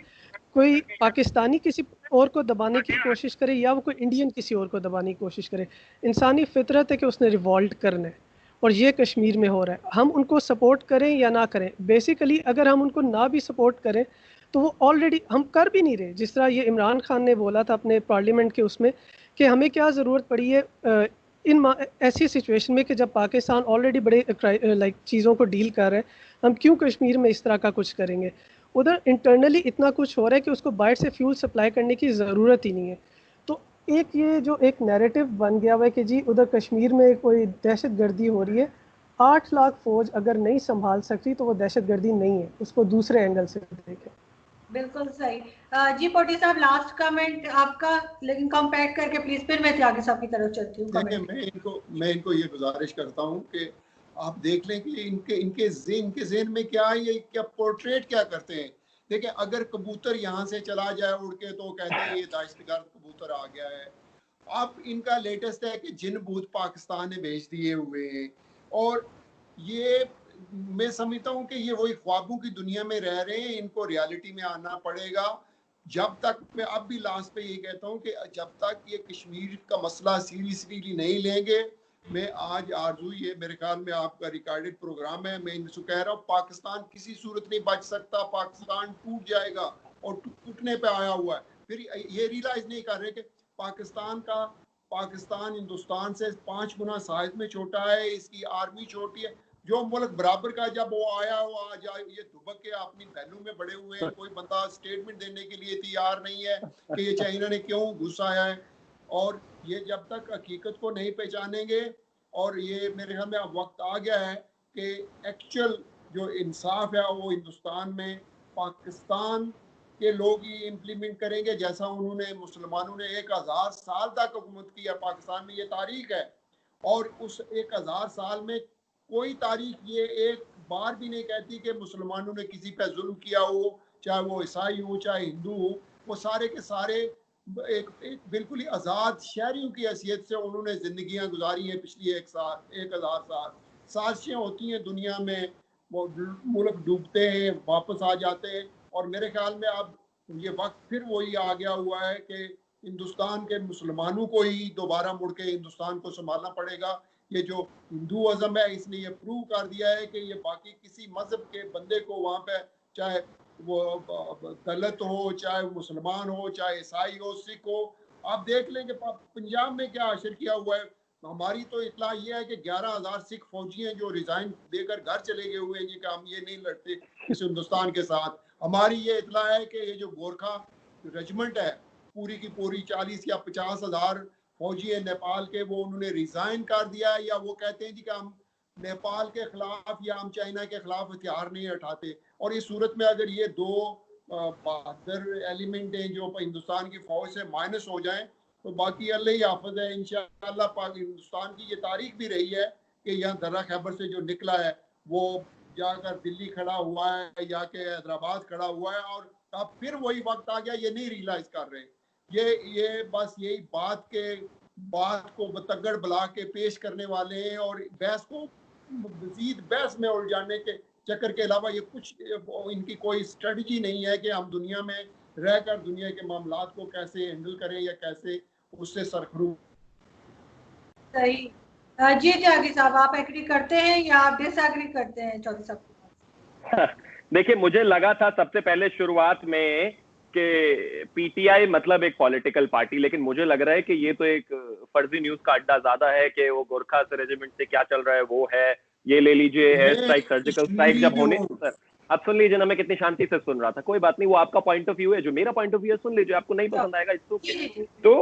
कोई पाकिस्तानी किसी और को दबाने की कोशिश करे या वो कोई इंडियन किसी और को दबाने की कोशिश करे, इंसानी फितरत है कि उसने रिवॉल्ट करना है। और ये कश्मीर में हो रहा है। हम उनको सपोर्ट करें या ना करें, बेसिकली अगर हम उनको ना भी सपोर्ट करें तो वो ऑलरेडी हम कर भी नहीं रहे। जिस तरह ये इमरान खान ने बोला था अपने पार्लियामेंट के उसमें कि हमें क्या ज़रूरत पड़ी है ऐसी सिचुएशन में कि जब पाकिस्तान ऑलरेडी बड़े लाइक चीज़ों को डील कर रहा है, हम क्यों कश्मीर में इस तरह का कुछ करेंगे। उधर इंटरनली इतना कुछ हो रहा है कि उसको बाहर से फ्यूल सप्लाई करने की ज़रूरत ही नहीं है। तो एक ये जो एक नैरेटिव बन गया हुआ है कि जी उधर कश्मीर में कोई दहशत गर्दी हो रही है, 8 लाख फौज अगर नहीं संभाल सकती तो वो दहशत गर्दी नहीं है, उसको दूसरे एंगल से देखें। बिल्कुल सही। जी पोटी साहब, लास्ट कमेंट आपका, लेकिन कम्पैक्ट करके प्लीज, फिर मैं त्यागी साहब की तरफ चलती हूँ। देखिए, मैं इनको ये गुजारिश करता हूँ कि आप देख लें कि इनके ज़हन में क्या है, ये क्या पोर्ट्रेट क्या करते हैं। देखिए, अगर कबूतर यहाँ से चला जाए उड़ के तो कहते हैं ये दहशतगर्द कबूतर आ गया है। अब इनका लेटेस्ट है कि जिन भूत पाकिस्तान ने भेज दिए हुए हैं, और ये मैं समझता हूँ कि ये वही ख्वाबों की दुनिया में रह रहे हैं। इनको रियलिटी में आना पड़ेगा। जब तक, मैं अब भी लास्ट पे ये कहता हूँ कि जब तक ये कश्मीर का मसला सीरियसली नहीं लेंगे, मैं आज आरजू, ये मेरे ख्याल में आपका रिकॉर्डेड प्रोग्राम है, मैं इनसे कह रहा हूँ पाकिस्तान किसी सूरत नहीं बच सकता। पाकिस्तान टूट जाएगा और टूटने पे आया हुआ है। फिर ये रियलाइज नहीं कर रहे कि पाकिस्तान हिंदुस्तान से 5 गुना साइज में छोटा है, इसकी आर्मी छोटी है। जो मुल्क बराबर का जब वो आया, वो आज ये दुबक के अपनी पहलू में बड़े हुए हैं। कोई बंदा स्टेटमेंट देने के लिए तैयार नहीं है कि ये चाइना ने क्यों घुस आया है। और ये जब तक हकीकत को नहीं पहचानेंगे, और ये मेरे ख्याल में अब वक्त आ गया है कि एक्चुअल जो इंसाफ है वो हिंदुस्तान में पाकिस्तान के लोग ही इम्प्लीमेंट करेंगे, जैसा उन्होंने मुसलमानों ने 1000 साल तक हुकूमत की है पाकिस्तान में। ये तारीख है, और उस 1000 साल में कोई तारीख ये एक बार भी नहीं कहती कि मुसलमानों ने किसी पे जुल्म किया हो, चाहे वो ईसाई हो चाहे हिंदू हो। वो सारे के सारे एक बिल्कुल ही आज़ाद शहरियों की हैसियत से उन्होंने ज़िंदगियां गुजारी हैं पिछली 1000 साल। साजिशें होती हैं दुनिया में, वो मुल्क डूबते हैं, वापस आ जाते हैं। और मेरे ख्याल में अब ये वक्त फिर वही आ गया हुआ है कि हिंदुस्तान के मुसलमानों को ही दोबारा मुड़ के हिंदुस्तान को संभालना पड़ेगा। ये जो हिंदुइज्म है, इसने ये प्रूव कर दिया है कि ये बाकी किसी मजहब के बंदे को वहाँ पे, चाहे वो दलित हो, चाहे मुसलमान हो, चाहे ईसाई हो, सिख हो। आप देख लें कि पंजाब में क्या असर किया हुआ है। हमारी तो इतला ये है कि 11,000 सिख फौजी हैं जो रिजाइन देकर घर चले गए हुए हैं कि हम ये नहीं लड़ते इस हिंदुस्तान के साथ। हमारी ये इतला है कि ये जो गोरखा रेजिमेंट है, पूरी की पूरी 40 या 50 हज़ार फौजी है नेपाल के, वो उन्होंने रिजाइन कर दिया, या वो कहते हैं जी कि हम नेपाल के खिलाफ या हम चाइना के खिलाफ हथियार नहीं उठाते। और इस सूरत में अगर ये दो बहादुर एलिमेंट हैं जो हिंदुस्तान की फौज से माइनस हो जाएं, तो बाकी अल्लाह ही हाफिज है। इंशाअल्लाह हिंदुस्तान की ये तारीख भी रही है कि यहाँ दर्रा खैबर से जो निकला है वो जाकर दिल्ली खड़ा हुआ है या के हैदराबाद खड़ा हुआ है, और अब फिर वही वक्त आ गया, ये नहीं रियलाइज कर रहे। ये बस यही बात को बतगड़ बुला के पेश करने वाले हैं, और बहस को मजीद बहस में उलझाने के चक्कर के अलावा ये कुछ इनकी कोई स्ट्रेटजी नहीं है कि हम दुनिया में रहकर दुनिया के मामलात को कैसे हैंडल करें या कैसे उससे सरखरू। सही। जी त्यागी साहब, आप एग्री करते हैं या आप डिसएग्री करते हैं चौधरी साहब? देखिए, मुझे लगा था सबसे पहले शुरुआत में कि पीटीआई मतलब एक पॉलिटिकल पार्टी, लेकिन मुझे लग रहा है कि ये तो एक फर्जी न्यूज का अड्डा ज्यादा है कि वो गोरखा रेजिमेंट से क्या चल रहा है वो है। ये ले लीजिए एयर स्ट्राइक, सर्जिकल स्ट्राइक जब होने, अब सुन लीजिए ना, मैं कितनी शांति से सुन रहा था। कोई बात नहीं, वो आपका पॉइंट ऑफ व्यू है, जो मेरा पॉइंट ऑफ व्यू है सुन लीजिए, आपको नहीं पसंद आएगा इसको। तो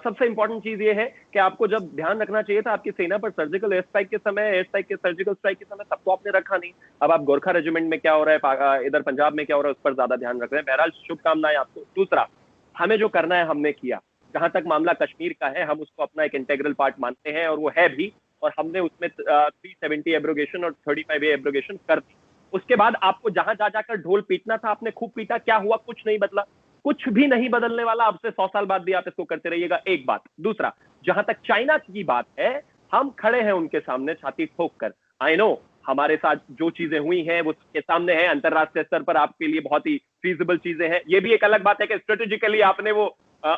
सबसे इंपॉर्टेंट चीज ये है कि आपको जब ध्यान रखना चाहिए था आपकी सेना पर सर्जिकल एयर स्ट्राइक के समय, एयर स्ट्राइक के सर्जिकल स्ट्राइक के समय, तब तो आपने रखा नहीं। अब आप गोरखा रेजिमेंट में क्या हो रहा है, इधर पंजाब में क्या हो रहा है, उस पर ज्यादा ध्यान रख रहे हैं। बहरहाल शुभकामनाएं आपको। दूसरा, हमें जो करना है हमने किया। जहां तक मामला कश्मीर का है, हम उसको अपना एक इंटेग्रल पार्ट मानते हैं, और वो है भी, और हमने उसमें 370 एब्रोगेशन और 35A एब्रोगेशन कर दी। उसके बाद आपको जहां जा जाकर ढोल पीटना था आपने खूब पीटा। क्या हुआ? कुछ नहीं बदला, कुछ भी नहीं बदलने वाला। अब से 100 साल बाद भी आप इसको करते रहिएगा। एक बात। दूसरा, जहां तक चाइना की बात है, हम खड़े हैं उनके सामने छाती ठोक कर। आई नो हमारे साथ जो चीजें हुई हैं वो के सामने है, अंतरराष्ट्रीय स्तर पर आपके लिए बहुत ही फीजिबल चीजें हैं। ये भी एक अलग बात है कि स्ट्रेटेजिकली आपने वो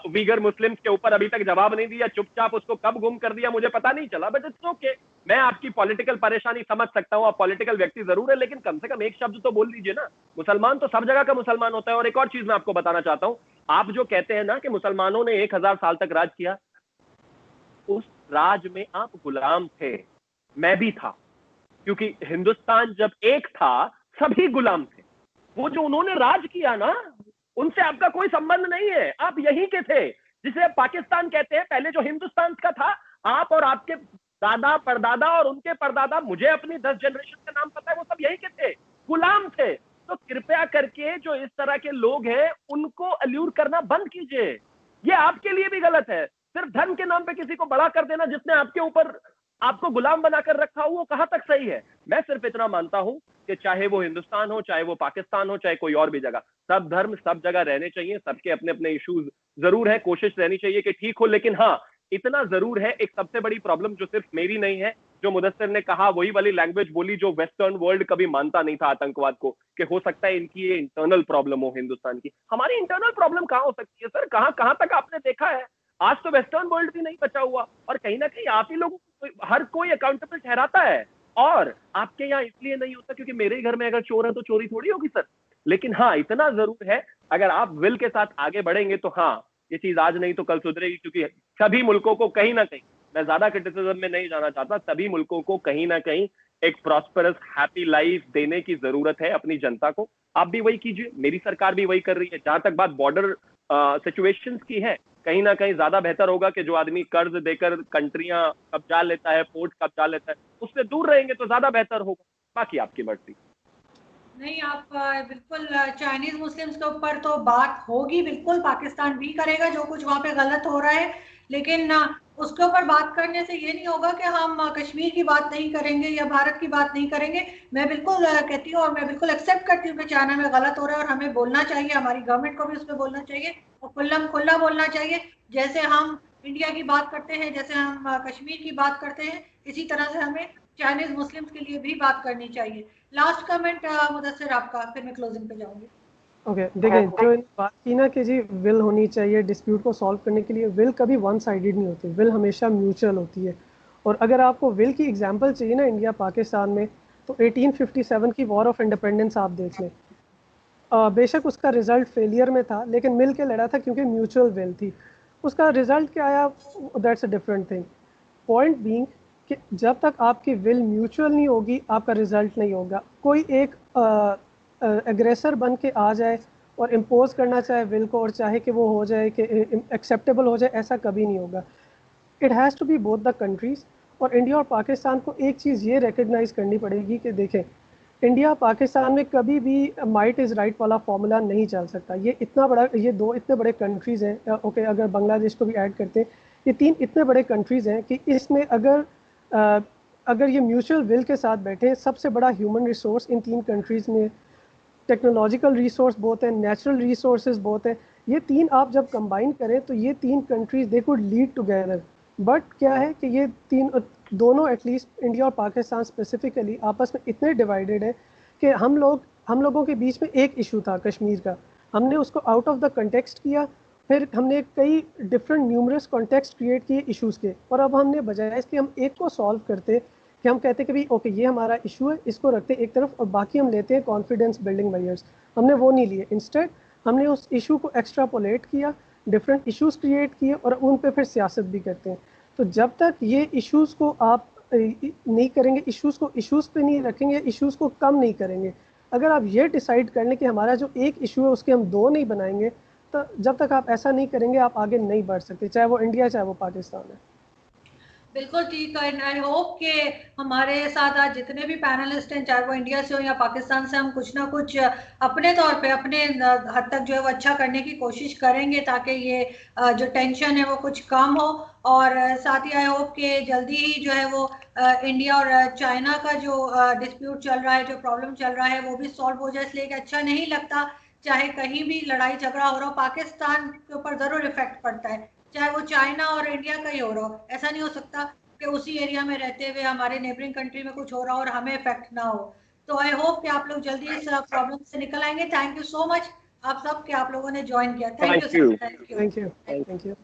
वीगर मुस्लिम्स के ऊपर अभी तक जवाब नहीं दिया, चुपचाप उसको कब गुम कर दिया मुझे पता नहीं चला, बट इट्स ओके। मैं आपकी पॉलिटिकल परेशानी समझ सकता हूं, आप पॉलिटिकल व्यक्ति जरूर है, लेकिन कम से कम एक शब्द तो बोल दीजिए ना। मुसलमान तो सब जगह का मुसलमान होता है। और एक और चीज मैं आपको बताना चाहता हूं, आप जो कहते हैं ना कि मुसलमानों ने 1000 साल तक राज किया, उस राज में आप गुलाम थे, मैं भी था, क्योंकि हिंदुस्तान जब एक था सभी गुलाम थे। वो जो उन्होंने राज किया ना, उनसे आपका कोई संबंध नहीं है, आप यहीं के थे। जिसे आप पाकिस्तान कहते हैं, पहले जो हिंदुस्तान का था, आप और आपके दादा परदादा और उनके परदादा, मुझे अपनी 10 जनरेशन का नाम पता है, वो सब यहीं के थे, गुलाम थे। तो कृपया करके जो इस तरह के लोग हैं उनको अल्यूर करना बंद कीजिए। ये आपके लिए भी गलत है। सिर्फ धन के नाम पे किसी को बड़ा कर देना, जिसने आपके ऊपर आपको गुलाम बनाकर रखा हो, वो कहां तक सही है? मैं सिर्फ इतना मानता हूं कि चाहे वो हिंदुस्तान हो, चाहे वो पाकिस्तान हो, चाहे कोई और भी जगह, सब धर्म सब जगह रहने चाहिए। सबके अपने अपने इश्यूज जरूर है, कोशिश रहनी चाहिए कि ठीक हो। लेकिन हाँ, इतना जरूर है, एक सबसे बड़ी प्रॉब्लम जो सिर्फ मेरी नहीं है, जो मुदस्सिर ने कहा वही वाली लैंग्वेज बोली जो वेस्टर्न वर्ल्ड कभी मानता नहीं था आतंकवाद को, कि हो सकता है इनकी ये इंटरनल प्रॉब्लम हो हिंदुस्तान की। हमारी इंटरनल प्रॉब्लम कहां हो सकती है सर? कहां तक आपने देखा है? आज तो वेस्टर्न वर्ल्ड भी नहीं बचा हुआ, और कहीं ना कहीं आप ही लोगों को हर कोई अकाउंटेबल ठहराता है। और आपके यहाँ इसलिए नहीं होता क्योंकि मेरे ही घर में अगर चोर है तो चोरी थोड़ी होगी सर। लेकिन हाँ, इतना जरूर है, अगर आप विल के साथ आगे बढ़ेंगे तो हाँ, ये चीज आज नहीं तो कल सुधरेगी। क्योंकि सभी मुल्कों को कहीं ना कहीं, मैं ज्यादा क्रिटिसिज्म में नहीं जाना चाहता, सभी मुल्कों को कहीं ना कहीं एक प्रॉस्परस हैप्पी लाइफ देने की जरूरत है अपनी जनता को। आप भी वही कीजिए, मेरी सरकार भी वही कर रही है। जहां तक बात बॉर्डर सिचुएशंस की है, कहीं ना कहीं ज्यादा बेहतर होगा कि जो आदमी कर्ज देकर कंट्रियां कब्जा लेता है, पोर्ट कब्जा लेता है, उससे दूर रहेंगे तो ज्यादा बेहतर होगा। बाकी आपकी मर्जी। नहीं, आप बिल्कुल चाइनीज मुस्लिम्स के ऊपर तो बात होगी, बिल्कुल पाकिस्तान भी करेगा जो कुछ वहां पे गलत हो रहा है, लेकिन उसके ऊपर बात करने से ये नहीं होगा कि हम कश्मीर की बात नहीं करेंगे या भारत की बात नहीं करेंगे। मैं बिल्कुल कहती हूँ और मैं बिल्कुल एक्सेप्ट करती हूँ कि चाइना में गलत हो रहा है और हमें बोलना चाहिए, हमारी गवर्नमेंट को भी उस पर बोलना चाहिए और खुल्लम खुल्ला बोलना चाहिए। जैसे हम इंडिया की बात करते हैं, जैसे हम कश्मीर की बात करते हैं, इसी तरह से हमें चाइनीज मुस्लिम्स के लिए भी बात करनी चाहिए। लास्ट कमेंट मुदस्सिर आपका, फिर मैं क्लोजिंग पे जाऊंगी। ओके, देखिए जो बात की ना कि जी विल होनी चाहिए डिस्प्यूट को सॉल्व करने के लिए, विल कभी वन साइडेड नहीं होती, विल हमेशा म्यूचुअल होती है। और अगर आपको विल की एग्जांपल चाहिए ना इंडिया पाकिस्तान में, तो 1857 की वॉर ऑफ इंडिपेंडेंस आप देख लें। बेशक उसका रिजल्ट फेलियर में था, लेकिन मिल के लड़ा था क्योंकि म्यूचुअल विल थी। उसका रिजल्ट क्या आया, that's a different thing. Point being कि जब तक आपकी विल म्यूचुअल नहीं होगी, आपका रिजल्ट नहीं होगा। कोई एक एग्रेसर बन के आ जाए और इम्पोज करना चाहे विल को, और चाहे कि वो हो जाए कि एक्सेप्टेबल हो जाए, ऐसा कभी नहीं होगा। It has to be both the countries. और इंडिया और पाकिस्तान को एक चीज़ ये रिकग्नाइज़ करनी पड़ेगी कि देखें, इंडिया पाकिस्तान में कभी भी माइट इज़ राइट वाला फार्मूला नहीं चल सकता। ये इतना बड़ा, ये दो इतने बड़े कंट्रीज़ हैं, ओके अगर बांग्लादेश को भी ऐड करते हैं, ये 3 इतने बड़े कंट्रीज़ हैं कि इसमें अगर ये म्यूचुअल विल के साथ बैठे, सबसे बड़ा ह्यूमन रिसोर्स इन 3 कंट्रीज़ में, टेक्नोलॉजिकल रिसोर्स बहुत है, नेचुरल रिसोर्सेज बहुत है, ये 3 आप जब कंबाइन करें तो ये 3 countries they could lead together. But क्या है कि ये दोनों एटलीस्ट इंडिया और पाकिस्तान स्पेसिफिकली आपस में इतने डिवाइडेड है कि हम लोगों के बीच में एक इशू था कश्मीर का, हमने उसको आउट ऑफ द कंटेक्स्ट किया, फिर हमने कई डिफरेंट न्यूमरस कॉन्टेक्स्ट क्रिएट किए इश्यूज़ के, और अब हमने बजाय इसके हम एक को सॉल्व करते कि हम कहते कि भाई ओके ये हमारा इशू है, इसको रखते एक तरफ और बाकी हम लेते हैं कॉन्फिडेंस बिल्डिंग मेजर्स। हमने वो नहीं लिए, इंस्टेड हमने उस इशू को एक्स्ट्रापोलेट किया, डिफरेंट इश्यूज क्रिएट किए और उन पे फिर सियासत भी करते हैं। तो जब तक ये इश्यूज़ को आप नहीं करेंगे, इश्यूज़ को इश्यूज़ पे नहीं रखेंगे, इश्यूज़ को कम नहीं करेंगे, अगर आप ये डिसाइड कर लें कि हमारा जो एक इशू है उसके हम 2 नहीं बनाएंगे, तो जब तक आप ऐसा नहीं करेंगे आप आगे नहीं बढ़ सकते, चाहे वो इंडिया चाहे वो पाकिस्तान है। बिल्कुल ठीक है। एंड आई होप कि हमारे साथ आज जितने भी पैनलिस्ट हैं, चाहे वो इंडिया से हो या पाकिस्तान से, हम कुछ ना कुछ अपने तौर पे अपने हद तक जो है वो अच्छा करने की कोशिश करेंगे ताकि ये जो टेंशन है वो कुछ कम हो। और साथ ही आई होप कि जल्दी ही जो है वो इंडिया और चाइना का जो डिस्प्यूट चल रहा है, जो प्रॉब्लम चल रहा है, वो भी सॉल्व हो जाए। इसलिए कि अच्छा नहीं लगता चाहे कहीं भी लड़ाई झगड़ा हो रहा हो, पाकिस्तान के ऊपर जरूर इफेक्ट पड़ता है, चाहे वो चाइना और इंडिया का ही हो रहा हो। ऐसा नहीं हो सकता कि उसी एरिया में रहते हुए हमारे नेबरिंग कंट्री में कुछ हो रहा हो और हमें इफेक्ट ना हो। तो आई होप कि आप लोग जल्दी इस प्रॉब्लम से निकल आएंगे। थैंक यू सो मच आप सब कि आप लोगों ने ज्वाइन किया। Thank you sir. Thank you.